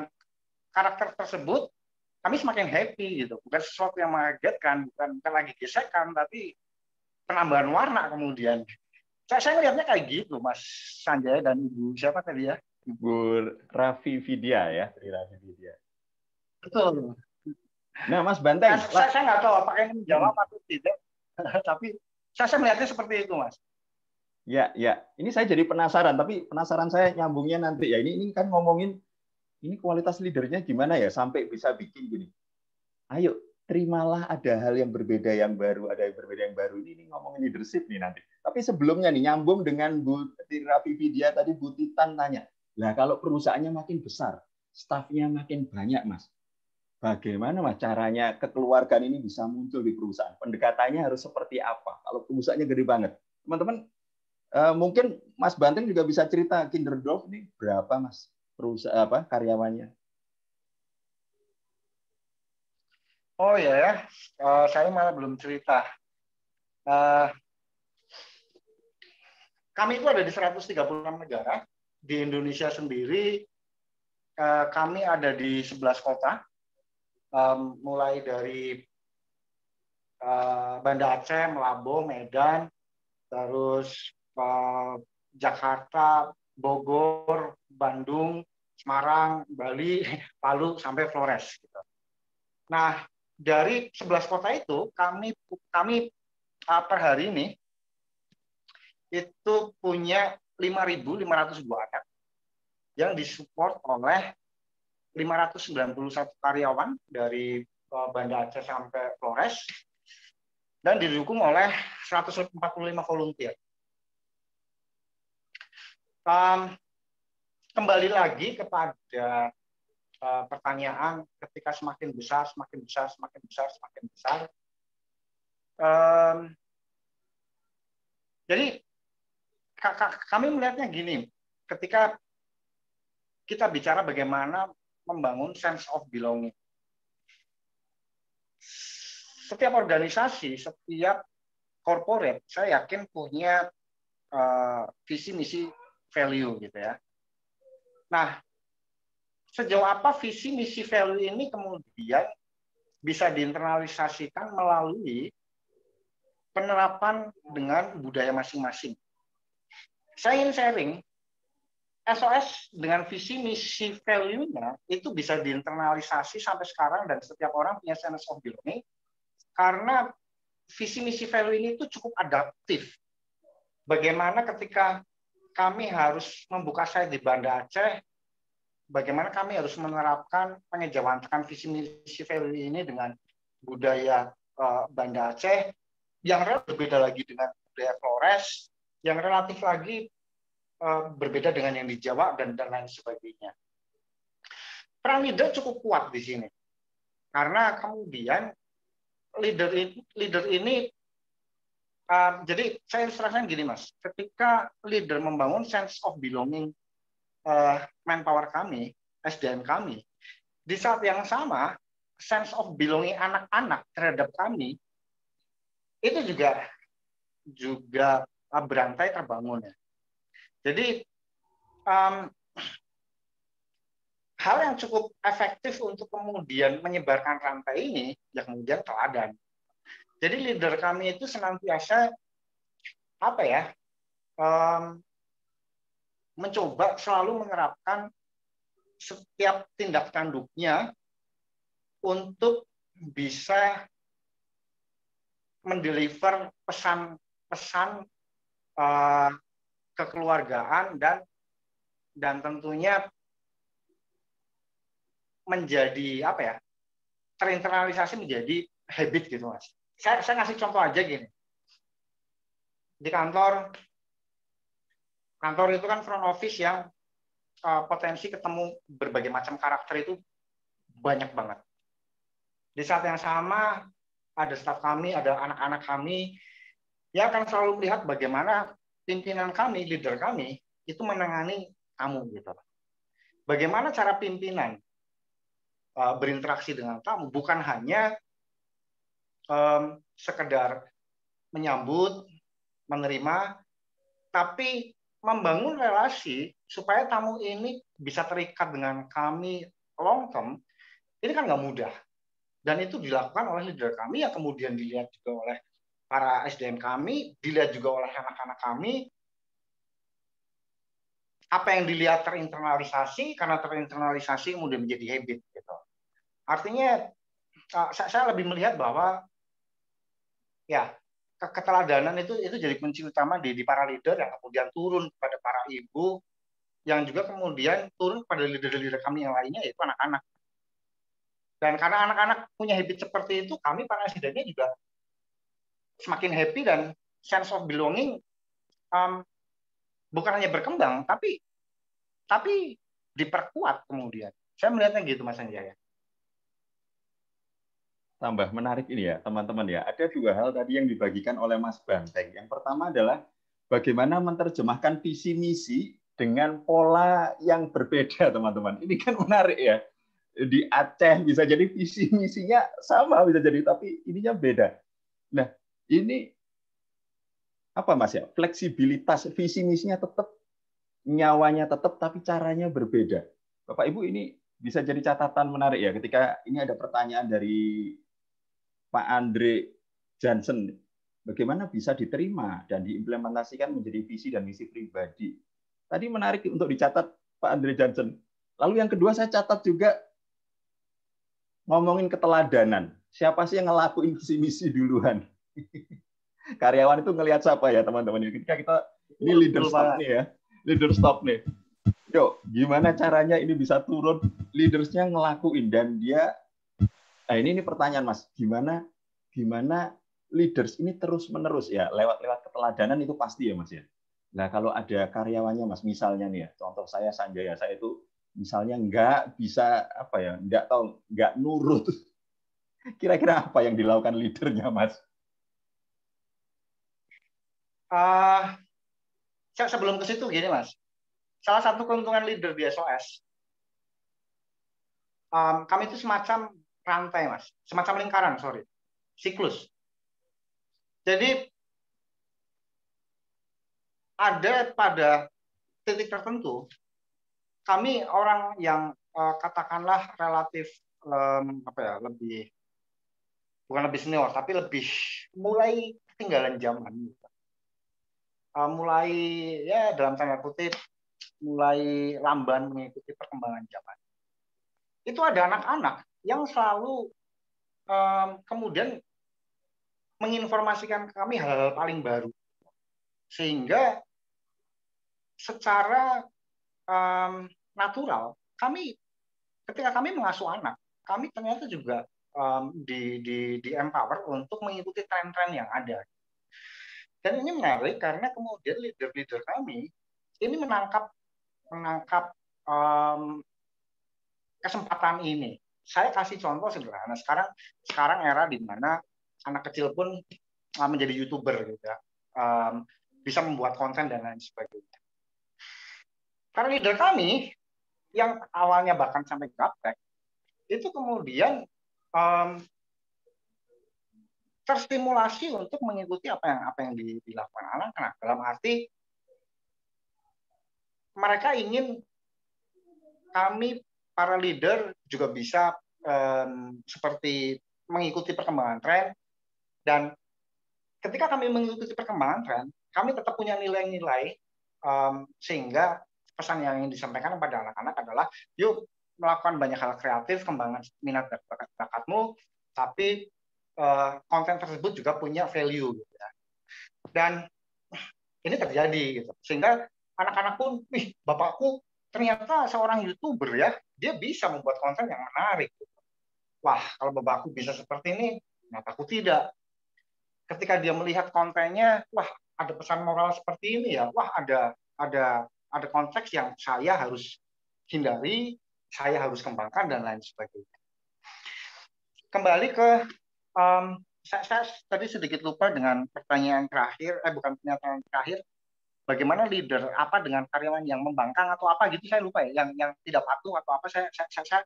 karakter tersebut, kami semakin happy gitu. Bukan sesuatu yang mengagetkan, bukan lagi gesekan, tapi penambahan warna kemudian. Saya melihatnya kayak gitu, Mas Sanjaya dan Ibu siapa tadi ya? Bu Raffi Vidya ya, Tri Raffi Vidya. Betul. Nah, Mas Banteng. Saya nggak tahu apakah ini menjawab atau tidak, tapi saya melihatnya seperti itu, Mas. Ya. Ini saya jadi penasaran, tapi penasaran saya nyambungnya nanti ya. Ini kan ngomongin ini kualitas leadernya gimana ya sampai bisa bikin gini. Ayo, terimalah ada hal yang berbeda yang baru, ada yang berbeda yang baru. Ini ngomongin leadership nih nanti. Tapi sebelumnya nih nyambung dengan Bu Raffi Vidya tadi, Bu Titan tanya. Nah, kalau perusahaannya makin besar, stafnya makin banyak, Mas. bagaimana Mas caranya kekeluargaan ini bisa muncul di perusahaan? Pendekatannya harus seperti apa? Kalau perusahaannya gede banget. Teman-teman, mungkin Mas Banteng juga bisa cerita Kinderdorf ini berapa Mas perusahaan karyawannya? Oh ya, saya malah belum cerita. Kami itu ada di 136 negara. Di Indonesia sendiri, kami ada di 11 kota. Mulai dari Banda Aceh, Melabo, Medan, terus Jakarta, Bogor, Bandung, Semarang, Bali, Palu, sampai Flores. Gitu. Nah, dari 11 kota itu, kami per hari ini itu punya 5.502 anak yang disupport oleh 591 karyawan dari Banda Aceh sampai Flores dan didukung oleh 145 volunteer. Kembali lagi kepada pertanyaan ketika semakin besar. Jadi kami melihatnya gini, ketika kita bicara bagaimana membangun sense of belonging. Setiap organisasi, setiap corporate, saya yakin punya visi, misi, value gitu ya. Nah, sejauh apa visi, misi, value ini kemudian bisa diinternalisasikan melalui penerapan dengan budaya masing-masing. Saya ingin sharing, SOS dengan visi, misi, value-nya itu bisa diinternalisasi sampai sekarang dan setiap orang punya sense of belonging karena visi, misi, value ini itu cukup adaptif. Bagaimana ketika kami harus membuka site di Banda Aceh, bagaimana kami harus menerapkan pengejawantakan visi, misi, value ini dengan budaya Banda Aceh, yang berbeda lagi dengan budaya Flores, yang relatif lagi berbeda dengan yang di Jawa dan lain sebagainya. Peran leader cukup kuat di sini, karena kemudian leader ini jadi saya ilustrasikan gini Mas, ketika leader membangun sense of belonging manpower kami, SDM kami, di saat yang sama sense of belonging anak-anak terhadap kami itu juga berantai terbangun ya. Jadi hal yang cukup efektif untuk kemudian menyebarkan rantai ini ya kemudian teladan. Jadi leader kami itu senantiasa mencoba selalu menerapkan setiap tindak tanduknya untuk bisa mendeliver pesan-pesan kekeluargaan dan tentunya menjadi terinternalisasi menjadi habit gitu Mas. Saya ngasih contoh aja gini. Di kantor itu kan front office yang potensi ketemu berbagai macam karakter itu banyak banget. Di saat yang sama ada staf kami, ada anak-anak kami yang akan selalu melihat bagaimana pimpinan kami, leader kami itu menangani tamu gitu. Bagaimana cara pimpinan berinteraksi dengan tamu, bukan hanya sekedar menyambut, menerima, tapi membangun relasi supaya tamu ini bisa terikat dengan kami long term, ini kan nggak mudah. Dan itu dilakukan oleh leader kami yang kemudian dilihat juga oleh para SDM kami, dilihat juga oleh anak-anak kami. Apa yang dilihat terinternalisasi, karena terinternalisasi kemudian menjadi habit. Gitu. Artinya, saya lebih melihat bahwa ya keteladanan itu jadi kunci utama di para leader yang kemudian turun kepada para ibu, yang juga kemudian turun kepada leader-leader kami yang lainnya, yaitu anak-anak. Dan karena anak-anak punya habit seperti itu, kami para SDM-nya juga semakin happy dan sense of belonging bukan hanya berkembang, tapi diperkuat kemudian. Saya melihatnya gitu Mas Anjaya. tambah menarik ini ya, teman-teman ya. Ada dua hal tadi yang dibagikan oleh Mas Banteng. Yang pertama adalah bagaimana menerjemahkan visi misi dengan pola yang berbeda, teman-teman. Ini kan menarik ya. Di Aceh bisa jadi visi misinya sama, bisa jadi, tapi ininya beda. Nah, ini apa Mas ya? Fleksibilitas visi misinya tetap, nyawanya tetap, tapi caranya berbeda. Bapak Ibu, ini bisa jadi catatan menarik ya ketika ini ada pertanyaan dari Pak Andre Johnson, bagaimana bisa diterima dan diimplementasikan menjadi visi dan misi pribadi. Tadi menarik untuk dicatat Pak Andre Johnson. Lalu yang kedua saya catat juga ngomongin keteladanan. Siapa sih yang ngelakuin visi misi duluan? Karyawan itu ngelihat siapa ya teman-teman? Ketika kita ini leader stop nih ya, leader stop nih. Yuk, gimana caranya ini bisa turun leadersnya ngelakuin dan dia. Nah ini pertanyaan Mas, gimana leaders ini terus menerus ya lewat keteladanan itu pasti ya Mas ya. Nah kalau ada karyawannya Mas, misalnya nih ya, contoh saya Sanjaya, saya itu misalnya nggak bisa apa ya, nggak nurut. Kira-kira apa yang dilakukan leadernya Mas? Sebelum ke situ gini Mas, salah satu keuntungan leader di SOS, kami itu semacam rantai Mas, semacam lingkaran, siklus. Jadi ada pada titik tertentu, kami orang yang katakanlah relatif lebih, bukan lebih senior, tapi lebih mulai ketinggalan zaman. Mulai ya dalam tanda kutip mulai lamban mengikuti perkembangan zaman. Itu ada anak-anak yang selalu kemudian menginformasikan kami hal-hal paling baru, sehingga secara natural ketika kami mengasuh anak, kami ternyata juga di empower untuk mengikuti tren-tren yang ada. Dan ini menarik karena kemudian leader-leader kami ini menangkap kesempatan ini. Saya kasih contoh sederhana. Sekarang era di mana anak kecil pun menjadi YouTuber gitu ya. Bisa membuat konten dan lain sebagainya. Karena leader kami yang awalnya bahkan sampai gaptek itu kemudian terstimulasi untuk mengikuti apa yang dilakukan anak-anak. Dalam arti mereka ingin kami para leader juga bisa seperti mengikuti perkembangan tren, dan ketika kami mengikuti perkembangan tren, kami tetap punya nilai-nilai sehingga pesan yang ingin disampaikan kepada anak-anak adalah yuk melakukan banyak hal kreatif, kembangkan minat dan bakatmu, tapi konten tersebut juga punya value gitu ya. Dan ini terjadi gitu. Sehingga anak-anak pun, bapakku ternyata seorang YouTuber ya, dia bisa membuat konten yang menarik. Wah, kalau bapakku bisa seperti ini, kenapa aku tidak? Ketika dia melihat kontennya, wah ada pesan moral seperti ini ya, wah ada konteks yang saya harus hindari, saya harus kembangkan dan lain sebagainya. Kembali ke saya tadi sedikit lupa dengan pertanyaan terakhir, bukan pernyataan terakhir. Bagaimana leader apa dengan karyawan yang membangkang atau apa gitu, saya lupa ya, yang tidak patuh atau apa, saya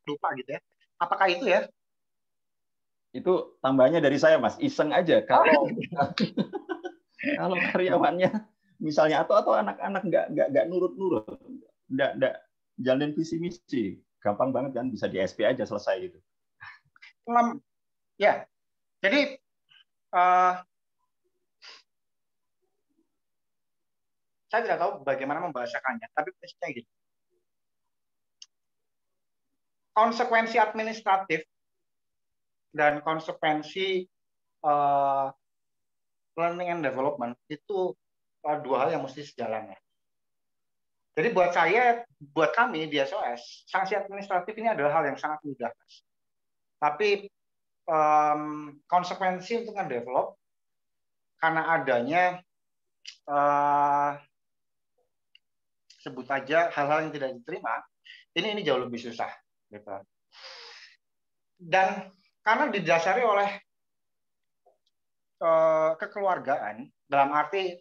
lupa gitu ya. Apakah itu ya? Itu tambahannya dari saya Mas, iseng aja. Kalau kalau karyawannya misalnya atau anak-anak nggak nurut, nggak jalanin visi misi, gampang banget kan, bisa di SP aja selesai gitu. Ya, jadi saya tidak tahu bagaimana membahasakannya, tapi prinsipnya gitu. Konsekuensi administratif dan konsekuensi learning and development itu dua hal yang mesti sejalan ya. Jadi buat kami di SOS, sanksi administratif ini adalah hal yang sangat mudah, Mas. Tapi konsekuensi untuk mendevelop karena adanya sebut aja hal-hal yang tidak diterima, ini jauh lebih susah gitu. Dan karena didasari oleh kekeluargaan, dalam arti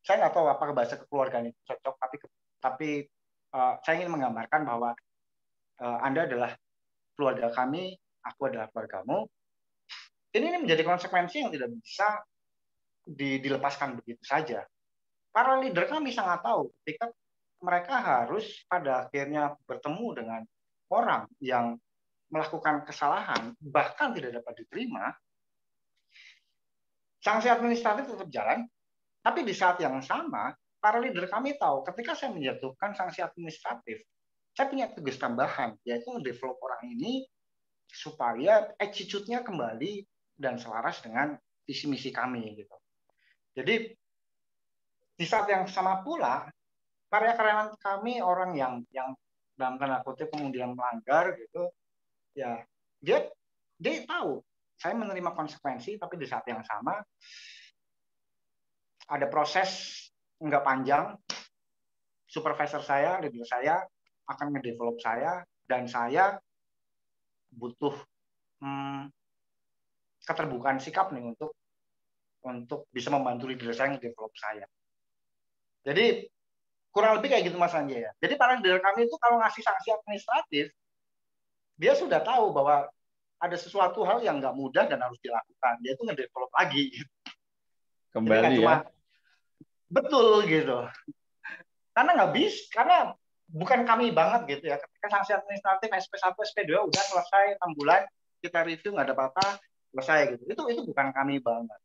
saya nggak tahu apakah bahasa kekeluargaan itu cocok, tapi saya ingin menggambarkan bahwa Anda adalah keluarga kami, aku adalah keluargamu. Ini menjadi konsekuensi yang tidak bisa dilepaskan begitu saja. Para leader kami sangat tahu ketika mereka harus pada akhirnya bertemu dengan orang yang melakukan kesalahan, bahkan tidak dapat diterima, sanksi administratif tetap jalan, tapi di saat yang sama, para leader kami tahu ketika saya menjatuhkan sanksi administratif, saya punya tugas tambahan, yaitu mendevelop orang ini supaya attitude-nya kembali dan selaras dengan visi misi kami gitu. Jadi di saat yang sama pula karyawan kami orang yang dalam tanda kutip kemudian melanggar gitu, ya dia tahu saya menerima konsekuensi, tapi di saat yang sama ada proses nggak panjang, supervisor saya, leader saya akan ngedevelop saya, dan saya butuh keterbukaan sikap nih untuk bisa membantu leader saya ngedevelop saya. Jadi kurang lebih kayak gitu Mas Anjay ya. Jadi para leader kami itu kalau ngasih sanksi administratif, dia sudah tahu bahwa ada sesuatu hal yang nggak mudah dan harus dilakukan. Dia itu ngedevelop lagi. Kembali cuma, ya. Betul gitu. Karena nggak bisa, karena bukan kami banget gitu ya. Ketika sanksi administratif SP1, SP2 udah selesai 6 bulan, kita review nggak ada apa-apa, selesai gitu. Itu bukan kami banget.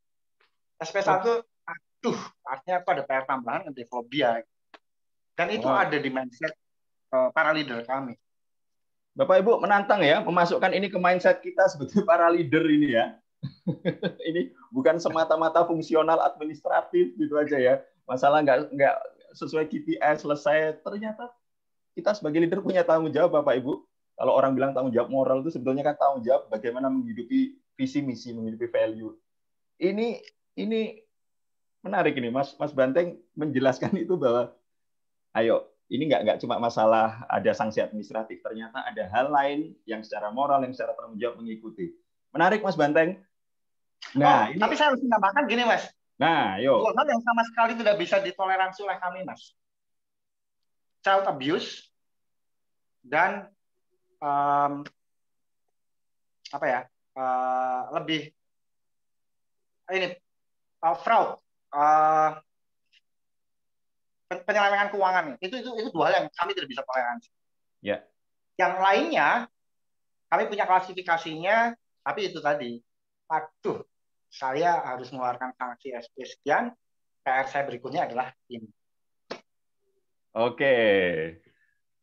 SP1, aduh, artinya aku ada PR tambahan ngedevelop dia. Dan itu ada di mindset para leader kami. Bapak Ibu menantang ya, memasukkan ini ke mindset kita sebagai para leader ini ya. Ini bukan semata-mata fungsional administratif gitu aja ya. Masalah nggak sesuai KPI selesai. Ternyata kita sebagai leader punya tanggung jawab Bapak Ibu. Kalau orang bilang tanggung jawab moral itu sebetulnya kan tanggung jawab bagaimana menghidupi visi misi, menghidupi value. Ini menarik ini Mas Banteng menjelaskan itu bahwa ayo ini nggak cuma masalah ada sanksi administratif, ternyata ada hal lain yang secara moral, yang secara tanggung jawab mengikuti. Menarik Mas Banteng. Nah, tapi saya harus menambahkan gini Mas. Nah, yuk. Dua hal yang sama sekali tidak bisa ditoleransi oleh kami Mas. Child abuse dan lebih ini fraud, penyelewengan keuangan. Itu dua hal yang kami tidak bisa toleransi. Ya. Yang lainnya kami punya klasifikasinya, tapi itu tadi, aduh, saya harus mengeluarkan sanksi SP sekian, PR saya berikutnya adalah ini. Oke.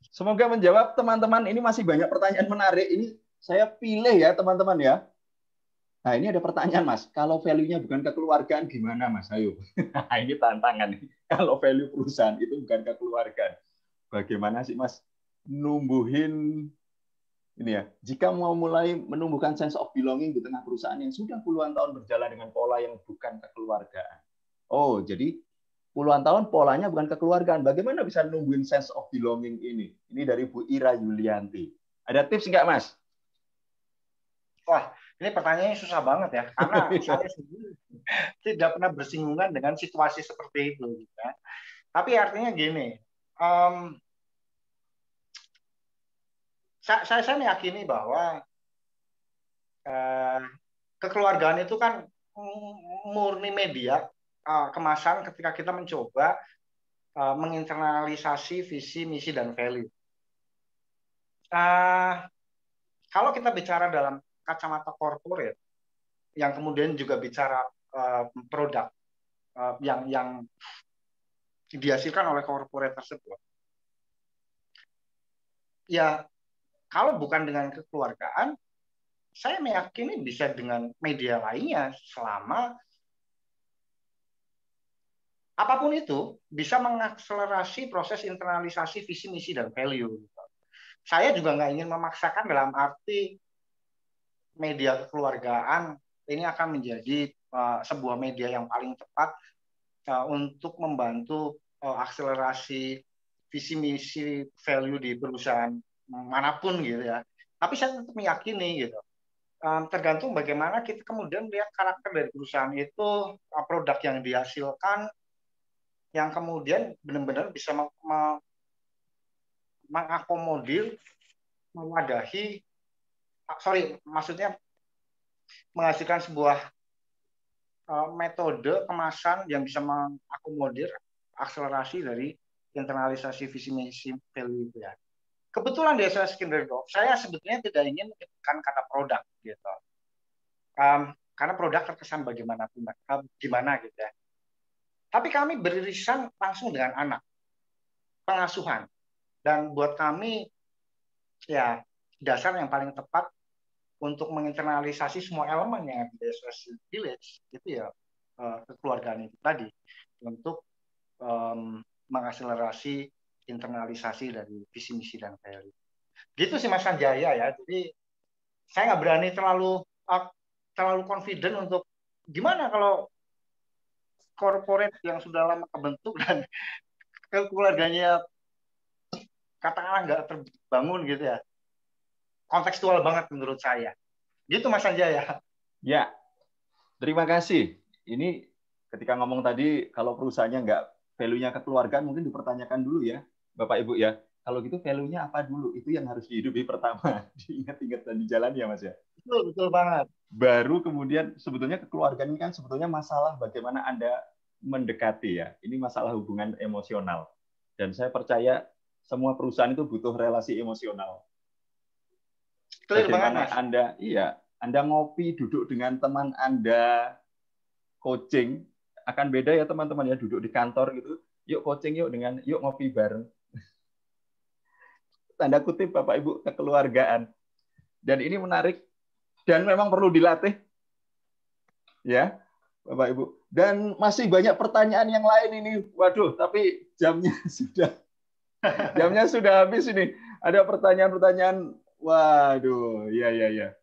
Semoga menjawab teman-teman. Ini masih banyak pertanyaan menarik. Ini saya pilih ya teman-teman ya. Nah ini ada pertanyaan Mas. Kalau value-nya bukan kekeluargaan gimana Mas? Ayo. Ini tantangan. Kalau value perusahaan itu bukan kekeluargaan. Bagaimana sih Mas numbuhin ini ya? Jika mau mulai menumbuhkan sense of belonging di tengah perusahaan yang sudah puluhan tahun berjalan dengan pola yang bukan kekeluargaan. Oh, jadi puluhan tahun polanya bukan kekeluargaan. Bagaimana bisa numbuhin sense of belonging ini? Ini dari Bu Ira Yulianti. Ada tips nggak, Mas? Wah, ini pertanyaannya susah banget ya. Karena saya sendiri tidak pernah bersinggungan dengan situasi seperti itu. Gitu ya. Tapi artinya gini, saya meyakini bahwa kekeluargaan itu kan murni media kemasan ketika kita mencoba menginternalisasi visi, misi, dan value. Kalau kita bicara dalam kacamata corporate, yang kemudian juga bicara produk yang dihasilkan oleh corporate tersebut, ya kalau bukan dengan kekeluargaan, saya meyakini bisa dengan media lainnya selama apapun itu bisa mengakselerasi proses internalisasi visi, misi, dan value. Saya juga nggak ingin memaksakan dalam arti media kekeluargaan ini akan menjadi sebuah media yang paling tepat untuk membantu akselerasi visi, misi, value di perusahaan manapun gitu ya. Tapi saya tetap meyakini gitu. tergantung bagaimana kita kemudian melihat karakter dari perusahaan itu, produk yang dihasilkan, yang kemudian benar-benar bisa mengakomodir, mewadahi, maksudnya menghasilkan sebuah metode kemasan yang bisa mengakomodir akselerasi dari internalisasi visi misi value itu ya. Kebetulan di SOS Kinderdorf, saya sebetulnya tidak ingin menyebutkan kata produk gitu. Karena produk terkesan bagaimanapun, gimana gitu ya. Tapi kami beririsan langsung dengan anak, pengasuhan. Dan buat kami, ya dasar yang paling tepat untuk menginternalisasi semua elemen yang ada di SOS Village, itu ya kekeluargaan itu tadi, untuk mengakselerasi internalisasi dari visi misi dan value. Gitu sih Mas Sanjaya ya. Jadi saya nggak berani terlalu confident untuk gimana kalau corporate yang sudah lama kebentuk dan keluarganya katakanlah nggak terbangun gitu ya. Kontekstual banget menurut saya. Gitu Mas Sanjaya. Ya, terima kasih. Ini ketika ngomong tadi kalau perusahaannya nggak value-nya kekeluargaan mungkin dipertanyakan dulu ya, Bapak Ibu ya. Kalau gitu value-nya apa dulu? Itu yang harus dihidupi pertama. Diingat-ingat dan dijalani ya Mas ya. Betul banget. Baru kemudian sebetulnya kekeluargaan ini kan sebetulnya masalah bagaimana Anda mendekati ya. Ini masalah hubungan emosional. Dan saya percaya semua perusahaan itu butuh relasi emosional. Bagaimana Anda, Anda ngopi, duduk dengan teman Anda, coaching, akan beda ya teman-teman ya, duduk di kantor gitu, yuk coaching yuk ngopi bareng. Tanda kutip Bapak Ibu kekeluargaan. Dan ini menarik dan memang perlu dilatih. Ya, Bapak Ibu. Dan masih banyak pertanyaan yang lain ini. Waduh, tapi jamnya sudah habis ini. Ada pertanyaan-pertanyaan. Waduh, ya.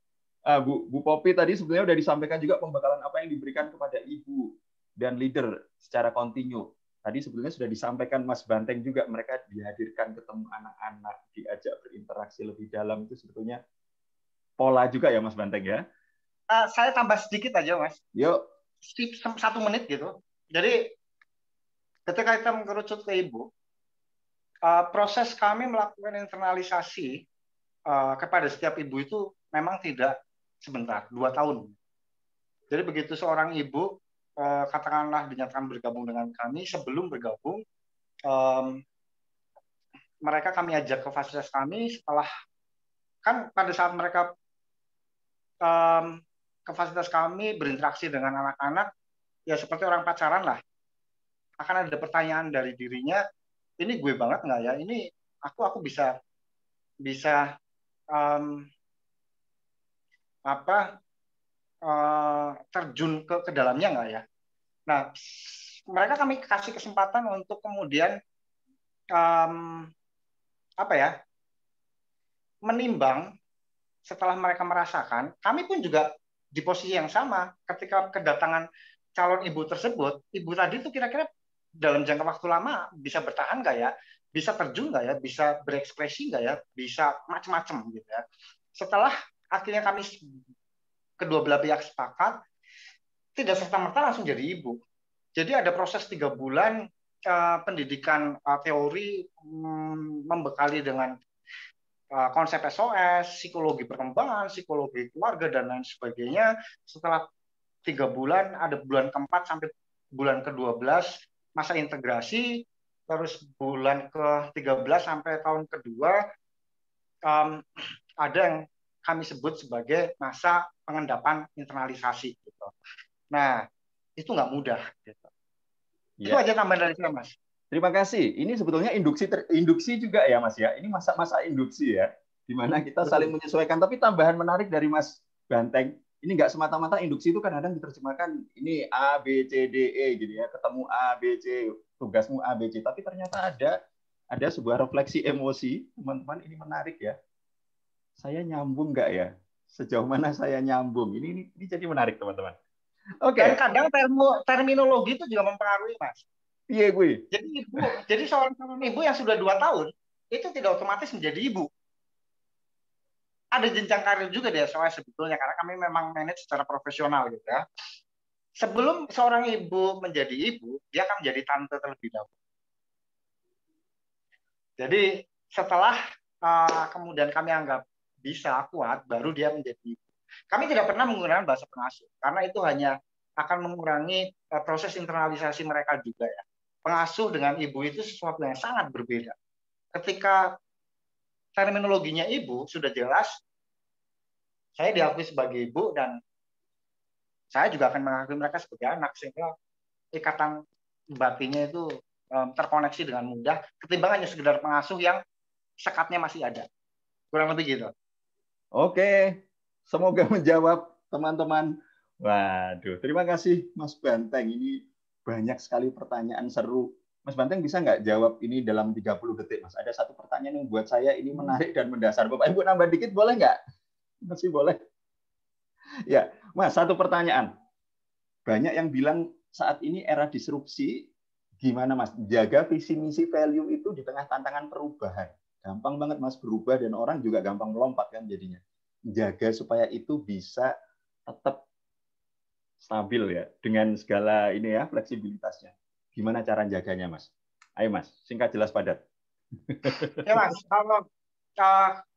Bu Popi tadi sebenarnya sudah disampaikan juga pembekalan apa yang diberikan kepada ibu dan leader secara kontinu. Tadi sebetulnya sudah disampaikan Mas Banteng juga, mereka dihadirkan ketemu anak-anak, diajak berinteraksi lebih dalam, itu sebetulnya pola juga ya Mas Banteng ya? Saya tambah sedikit aja Mas. Yuk. 1 menit gitu. Jadi ketika kita mengerucut ke ibu, proses kami melakukan internalisasi kepada setiap ibu itu memang tidak sebentar, 2 tahun. Jadi begitu seorang ibu katakanlah dinyatakan bergabung dengan kami, sebelum bergabung mereka kami ajak ke fasilitas kami. Setelah kan pada saat mereka ke fasilitas kami berinteraksi dengan anak-anak, ya seperti orang pacaran lah, akan ada pertanyaan dari dirinya, ini gue banget nggak ya, ini aku bisa terjun ke dalamnya nggak ya. Nah, mereka kami kasih kesempatan untuk kemudian menimbang. Setelah mereka merasakan, kami pun juga di posisi yang sama ketika kedatangan calon ibu tersebut. Ibu tadi itu kira-kira dalam jangka waktu lama bisa bertahan nggak ya, bisa terjun nggak ya, bisa berekspresi nggak ya, bisa macam-macam gitu ya. Setelah akhirnya kami kedua belah pihak sepakat, tidak serta-merta langsung jadi ibu. Jadi ada proses 3 bulan pendidikan teori, membekali dengan konsep SOS, psikologi perkembangan, psikologi keluarga, dan lain sebagainya. Setelah 3 bulan, ada bulan ke-4 sampai bulan ke-12, masa integrasi, terus bulan ke-13 sampai tahun kedua, ada yang kami sebut sebagai masa pengendapan internalisasi. Gitu. Nah, itu nggak mudah. Gitu. Ya. Itu aja tambahan dari saya, Mas. Terima kasih. Ini sebetulnya induksi juga ya, Mas ya. Ini masa-masa induksi ya, di mana kita saling menyesuaikan. Tapi tambahan menarik dari Mas Banteng, ini nggak semata-mata induksi itu kadang-kadang diterjemahkan ini A, B, C, D, E gitu ya. Ketemu A, B, C, tugasmu A, B, C. Tapi ternyata ada sebuah refleksi emosi, teman-teman. Ini menarik ya. Saya nyambung nggak ya? Sejauh mana saya nyambung? Ini jadi menarik, teman-teman. Oke. Dan kadang terminologi itu juga mempengaruhi, Mas. Iya, gue. Jadi seorang ibu yang sudah 2 tahun itu tidak otomatis menjadi ibu. ada jenjang karir juga di SOS sebetulnya, karena kami memang manage secara profesional gitu ya. Sebelum seorang ibu menjadi ibu, dia akan menjadi tante terlebih dahulu. Jadi setelah kemudian kami anggap bisa kuat, baru dia menjadi ibu. Kami tidak pernah menggunakan bahasa pengasuh, karena itu hanya akan mengurangi proses internalisasi mereka juga ya. Pengasuh dengan ibu itu sesuatu yang sangat berbeda. Ketika terminologinya ibu sudah jelas, saya diakui sebagai ibu dan saya juga akan mengakui mereka sebagai anak, sehingga ikatan batinnya itu terkoneksi dengan mudah ketimbang hanya sekedar pengasuh yang sekatnya masih ada. Kurang lebih gitu. Oke, semoga menjawab teman-teman. Waduh, terima kasih Mas Banteng. Ini banyak sekali pertanyaan seru. Mas Banteng bisa nggak jawab ini dalam 30 detik, Mas? Ada satu pertanyaan yang buat saya ini menarik dan mendasar. Bapak Ibu nambah dikit boleh nggak? Masih boleh. Ya, Mas, satu pertanyaan. Banyak yang bilang saat ini era disrupsi, gimana Mas? Jaga visi misi value itu di tengah tantangan perubahan. Gampang banget Mas berubah dan orang juga gampang melompat kan jadinya. Jaga supaya itu bisa tetap stabil ya dengan segala ini ya fleksibilitasnya. Gimana cara jaganya Mas? Ayo Mas, singkat jelas padat. Ya Mas, kalau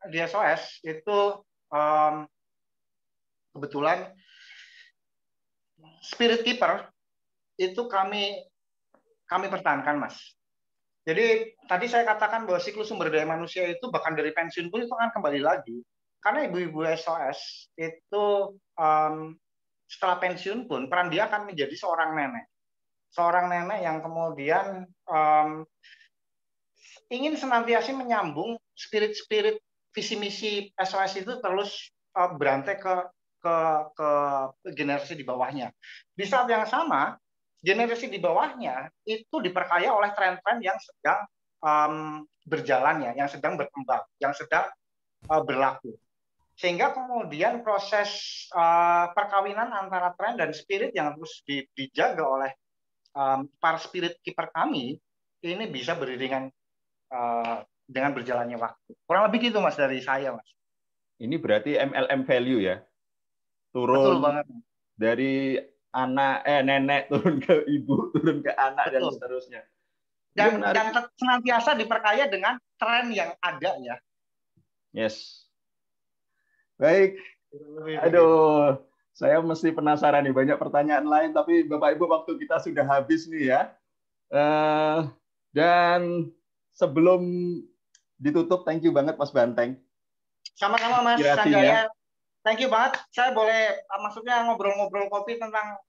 di SOS itu kebetulan spirit keeper itu kami pertahankan Mas. Jadi tadi saya katakan bahwa siklus sumber daya manusia itu bahkan dari pensiun pun itu akan kembali lagi. Karena ibu-ibu SOS itu setelah pensiun pun peran dia akan menjadi seorang nenek. Seorang nenek yang kemudian ingin senantiasa menyambung spirit-spirit visi misi SOS itu terus berantai ke generasi di bawahnya. Di saat yang sama, generasi di bawahnya itu diperkaya oleh tren-tren yang sedang berjalan ya, yang sedang berkembang, yang sedang berlaku. Sehingga kemudian proses perkawinan antara tren dan spirit yang terus dijaga oleh para spirit keeper kami ini bisa beriringan dengan berjalannya waktu. Kurang lebih gitu Mas dari saya Mas. Ini berarti MLM value ya? Turun Betul banget. dari nenek turun ke ibu, turun ke anak, Betul. dan seterusnya. Dan senantiasa diperkaya dengan tren yang ada ya. Yes. Baik. Aduh, saya mesti penasaran nih, banyak pertanyaan lain, tapi Bapak Ibu waktu kita sudah habis nih ya. Dan sebelum ditutup, thank you banget Mas Banteng. Sama-sama Mas Sanjaya. Thank you banget. Saya boleh maksudnya ngobrol-ngobrol kopi tentang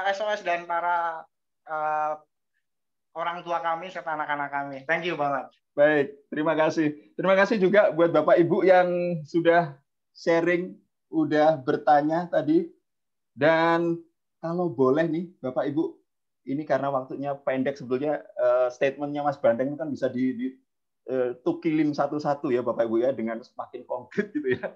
SOS dan para orang tua kami serta anak-anak kami. Thank you banget. Baik, terima kasih. Terima kasih juga buat Bapak Ibu yang sudah sharing, udah bertanya tadi. Dan kalau boleh nih Bapak Ibu, ini karena waktunya pendek sebetulnya statementnya Mas Banteng itu kan bisa ditukilin satu-satu ya Bapak Ibu ya dengan semakin konkret gitu ya.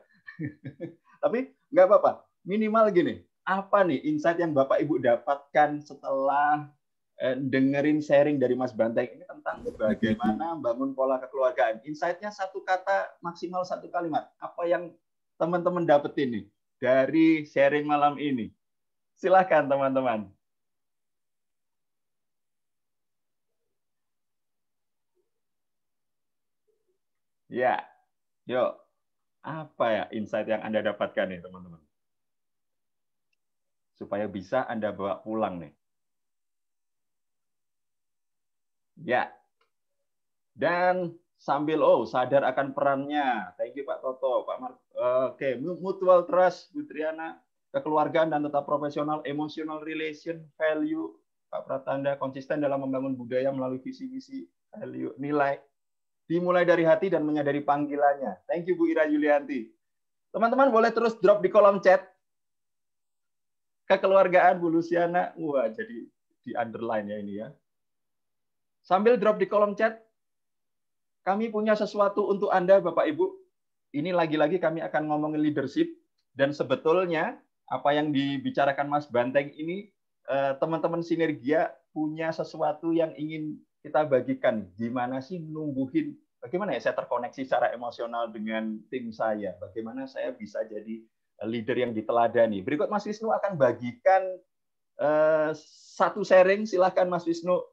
Tapi nggak apa-apa, minimal gini, apa nih insight yang Bapak Ibu dapatkan setelah dengerin sharing dari Mas Banteng ini tentang bagaimana bangun pola kekeluargaan. Insight-nya satu kata, maksimal satu kalimat. Apa yang teman-teman dapetin nih dari sharing malam ini? Silakan teman-teman. Ya, yuk. Apa ya insight yang Anda dapatkan nih teman-teman? Supaya bisa Anda bawa pulang nih. Ya. Dan sambil sadar akan perannya. Thank you Pak Toto, Pak Mark. Oke, mutual trust, Bu Triana, kekeluargaan dan tetap profesional, emotional relation, value, Pak Pratanda, konsisten dalam membangun budaya melalui visi-visi, value, nilai. Dimulai dari hati dan menyadari panggilannya. Thank you Bu Ira Yulianti. Teman-teman boleh terus drop di kolom chat. Kekeluargaan Bu Luciana. Wah, jadi di underline ya ini ya. Sambil drop di kolom chat, kami punya sesuatu untuk Anda Bapak Ibu. Ini lagi-lagi kami akan ngomongin leadership. Dan sebetulnya apa yang dibicarakan Mas Banteng ini, teman-teman Sinergia punya sesuatu yang ingin kita bagikan. Gimana sih numbuhin bagaimana ya saya terkoneksi secara emosional dengan tim saya, bagaimana saya bisa jadi leader yang diteladani. Berikut Mas Wisnu akan bagikan satu sharing, silahkan Mas Wisnu.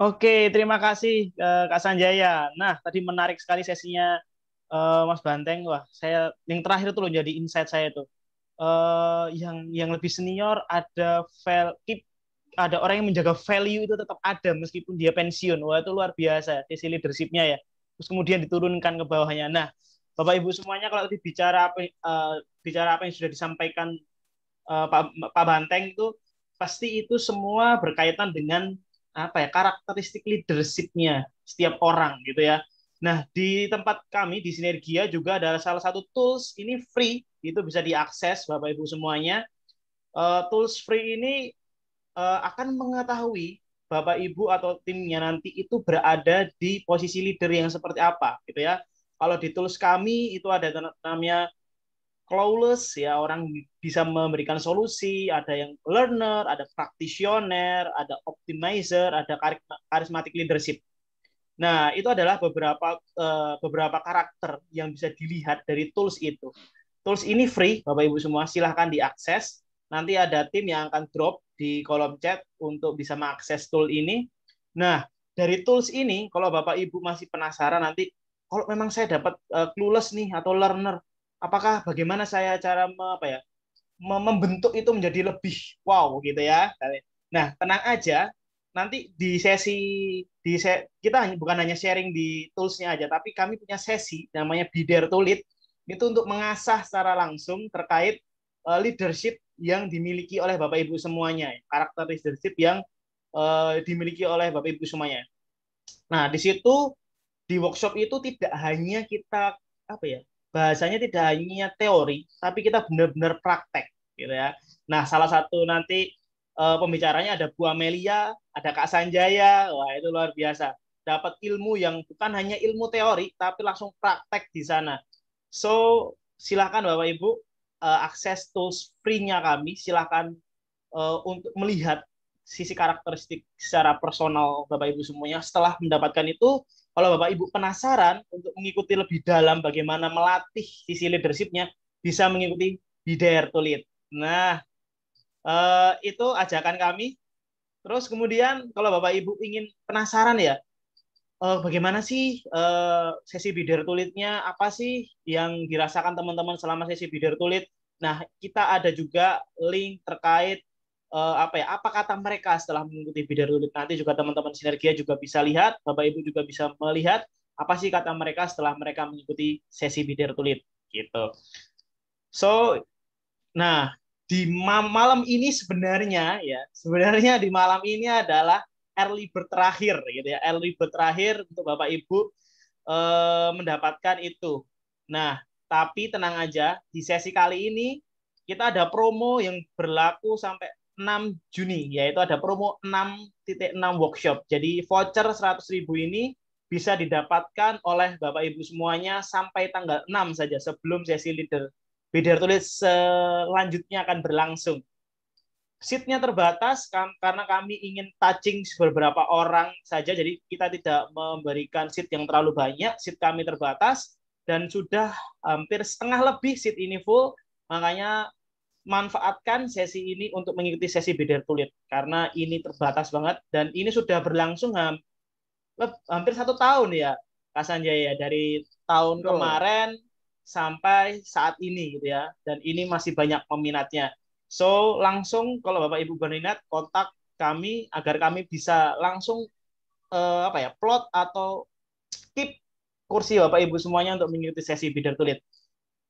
Oke, terima kasih Kak Sanjaya. Nah, tadi menarik sekali sesinya Mas Banteng. Wah, saya yang terakhir itu loh jadi insight saya itu. Yang lebih senior ada orang yang menjaga value itu tetap ada meskipun dia pensiun. Wah, itu luar biasa sisi leadership-nya ya. Terus kemudian diturunkan ke bawahnya. Nah, Bapak Ibu semuanya kalau bicara apa yang sudah disampaikan Pak Banteng itu pasti itu semua berkaitan dengan apa ya karakteristik leadership-nya setiap orang gitu ya. Nah, di tempat kami di Sinergia juga ada salah satu tools ini free, itu bisa diakses Bapak Ibu semuanya. Tools free ini akan mengetahui Bapak Ibu atau timnya nanti itu berada di posisi leader yang seperti apa gitu ya. Kalau di tools kami itu ada namanya Clawless ya, orang bisa memberikan solusi, ada yang learner, ada practitioner, ada optimizer, ada charismatic leadership. Nah, itu adalah beberapa karakter yang bisa dilihat dari tools itu. Tools ini free, Bapak Ibu semua, silahkan diakses. Nanti ada tim yang akan drop di kolom chat untuk bisa mengakses tool ini. Nah, dari tools ini, kalau Bapak Ibu masih penasaran nanti, kalau memang saya dapat clueless nih atau learner, apakah bagaimana saya cara membentuk itu menjadi lebih wow gitu ya. Nah, tenang aja, nanti kita bukan hanya sharing di toolsnya aja, tapi kami punya sesi namanya Be There to Lead, itu untuk mengasah secara langsung terkait leadership yang dimiliki oleh Bapak Ibu semuanya, karakter leadership yang dimiliki oleh Bapak Ibu semuanya. Nah, di situ di workshop itu tidak hanya kita bahasanya tidak hanya teori, tapi kita benar-benar praktek gitu ya. Nah, salah satu nanti pembicaranya ada Bu Amelia, ada Kak Sanjaya. Wah, itu luar biasa. Dapat ilmu yang bukan hanya ilmu teori, tapi langsung praktek di sana. So, silakan Bapak Ibu akses tools free-nya kami. Silakan untuk melihat sisi karakteristik secara personal Bapak Ibu semuanya. Setelah mendapatkan itu, kalau Bapak Ibu penasaran untuk mengikuti lebih dalam bagaimana melatih sisi leadership-nya, bisa mengikuti Be There to Lead. Nah, itu ajakan kami. Terus kemudian kalau Bapak Ibu ingin penasaran ya, bagaimana sih sesi Be There to Lead-nya, apa sih yang dirasakan teman-teman selama sesi Be There to Lead. Nah, kita ada juga link terkait apa kata mereka setelah mengikuti Be There to Lead. Nanti juga teman-teman Sinergia juga bisa lihat, Bapak Ibu juga bisa melihat apa sih kata mereka setelah mereka mengikuti sesi Be There to Lead gitu. So, nah di malam ini sebenarnya di malam ini adalah early bird terakhir gitu ya, early bird terakhir untuk Bapak Ibu mendapatkan itu. Nah, tapi tenang aja, di sesi kali ini kita ada promo yang berlaku sampai 6 Juni, yaitu ada promo 6.6 workshop. Jadi voucher 100.000 ini bisa didapatkan oleh Bapak Ibu semuanya sampai tanggal 6 saja sebelum sesi Be There to Lead selanjutnya akan berlangsung. Seatnya terbatas karena kami ingin touching beberapa orang saja, jadi kita tidak memberikan seat yang terlalu banyak. Seat kami terbatas dan sudah hampir setengah lebih seat ini full, makanya manfaatkan sesi ini untuk mengikuti sesi Be There to Lead karena ini terbatas banget dan ini sudah berlangsung hampir 1 tahun ya Kak Sanjaya, dari tahun kemarin sampai saat ini gitu ya, dan ini masih banyak peminatnya. So langsung kalau Bapak Ibu berminat kontak kami agar kami bisa langsung plot atau keep kursi Bapak Ibu semuanya untuk mengikuti sesi Be There to Lead.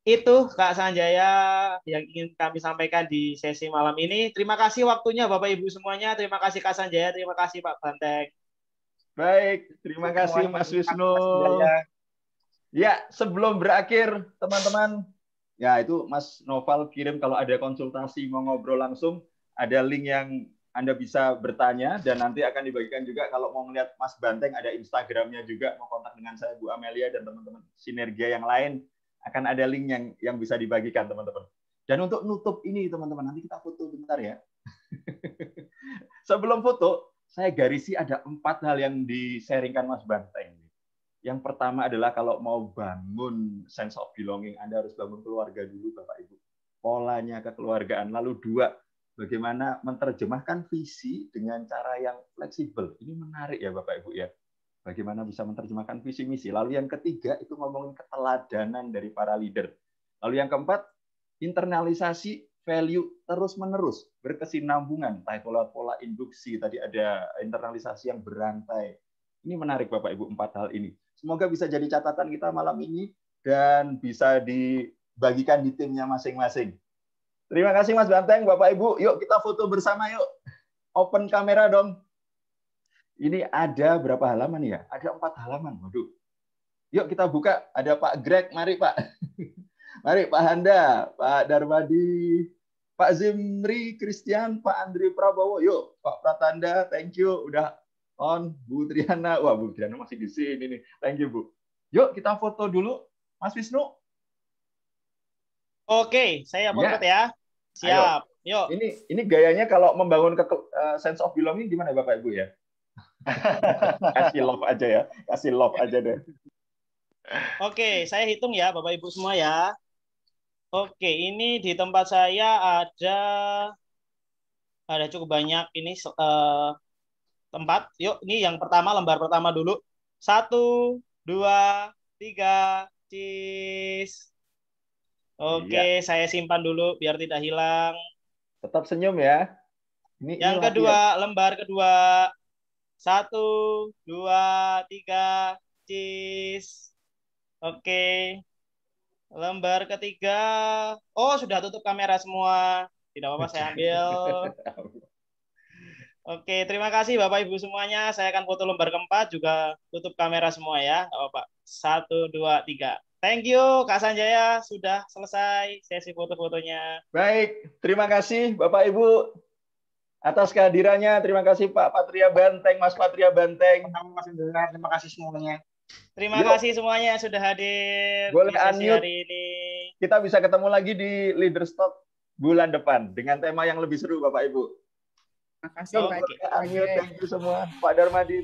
Itu Kak Sanjaya yang ingin kami sampaikan di sesi malam ini. Terima kasih waktunya Bapak Ibu semuanya. Terima kasih Kak Sanjaya, terima kasih Pak Banteng. Baik, terima kasih Mas Wisnu. Ya, sebelum berakhir teman-teman, ya itu Mas Noval kirim kalau ada konsultasi mau ngobrol langsung, ada link yang Anda bisa bertanya dan nanti akan dibagikan juga kalau mau melihat Mas Banteng ada Instagramnya juga, mau kontak dengan saya Bu Amelia dan teman-teman Sinergia yang lain, akan ada link yang bisa dibagikan teman-teman. Dan untuk nutup ini teman-teman, nanti kita foto bentar ya. Sebelum foto, saya garisi ada 4 hal yang di-sharingkan Mas Banteng. Yang pertama adalah kalau mau bangun sense of belonging, Anda harus bangun keluarga dulu, Bapak Ibu. Polanya kekeluargaan. Lalu dua, bagaimana menerjemahkan visi dengan cara yang fleksibel. Ini menarik ya Bapak Ibu ya. Bagaimana bisa menerjemahkan visi misi. Lalu yang ketiga itu ngomongin keteladanan dari para leader. Lalu yang keempat, internalisasi value terus-menerus, berkesinambungan, entah itu lewat pola induksi, tadi ada internalisasi yang berantai. Ini menarik Bapak Ibu, 4 hal ini. Semoga bisa jadi catatan kita malam ini dan bisa dibagikan di timnya masing-masing. Terima kasih Mas Banteng, Bapak Ibu. Yuk kita foto bersama yuk. Open kamera dong. Ini ada berapa halaman ya? Ada 4 halaman. Waduh. Yuk kita buka. Ada Pak Greg, mari Pak. Mari Pak Handa, Pak Darmadi, Pak Zimri, Christian, Pak Andri Prabowo. Yuk, Pak Pratanda, thank you. Udah on. Bu Triana. Wah, Bu Triana masih di sini nih. Thank you, Bu. Yuk, kita foto dulu. Mas Wisnu. Oke, saya potret ya. Siap. Ayo. Yuk. Ini gayanya kalau membangun sense of belonging gimana Bapak Ibu ya? Kasih love aja ya. Kasih love aja deh. Oke, saya hitung ya Bapak Ibu semua ya. Oke, ini di tempat saya ada cukup banyak ini tempat. Yuk, ini yang pertama, lembar pertama dulu. 1, 2, 3, cheese. Oke, saya simpan dulu biar tidak hilang. Tetap senyum ya. Yang kedua, lembar kedua. 1, 2, 3, cheese. Oke. Lembar ketiga. Oh, sudah tutup kamera semua. Tidak apa-apa, saya ambil. Oke, terima kasih Bapak Ibu semuanya. Saya akan foto lembar keempat, juga tutup kamera semua ya. Tidak apa-apa. 1, 2, 3. Thank you, Kak Sanjaya. Sudah selesai sesi foto-fotonya. Baik, terima kasih Bapak Ibu atas kehadirannya. Terima kasih Pak Patria Banteng, Mas Patria Banteng. Terima kasih semuanya. Terima kasih semuanya yang sudah hadir Boleh di sesi unmute. hari ini. Kita bisa ketemu lagi di Leaders Talk bulan depan dengan tema yang lebih seru Bapak Ibu. Terima kasih Pak. Unmute, thank you semua. Pak Darmadi.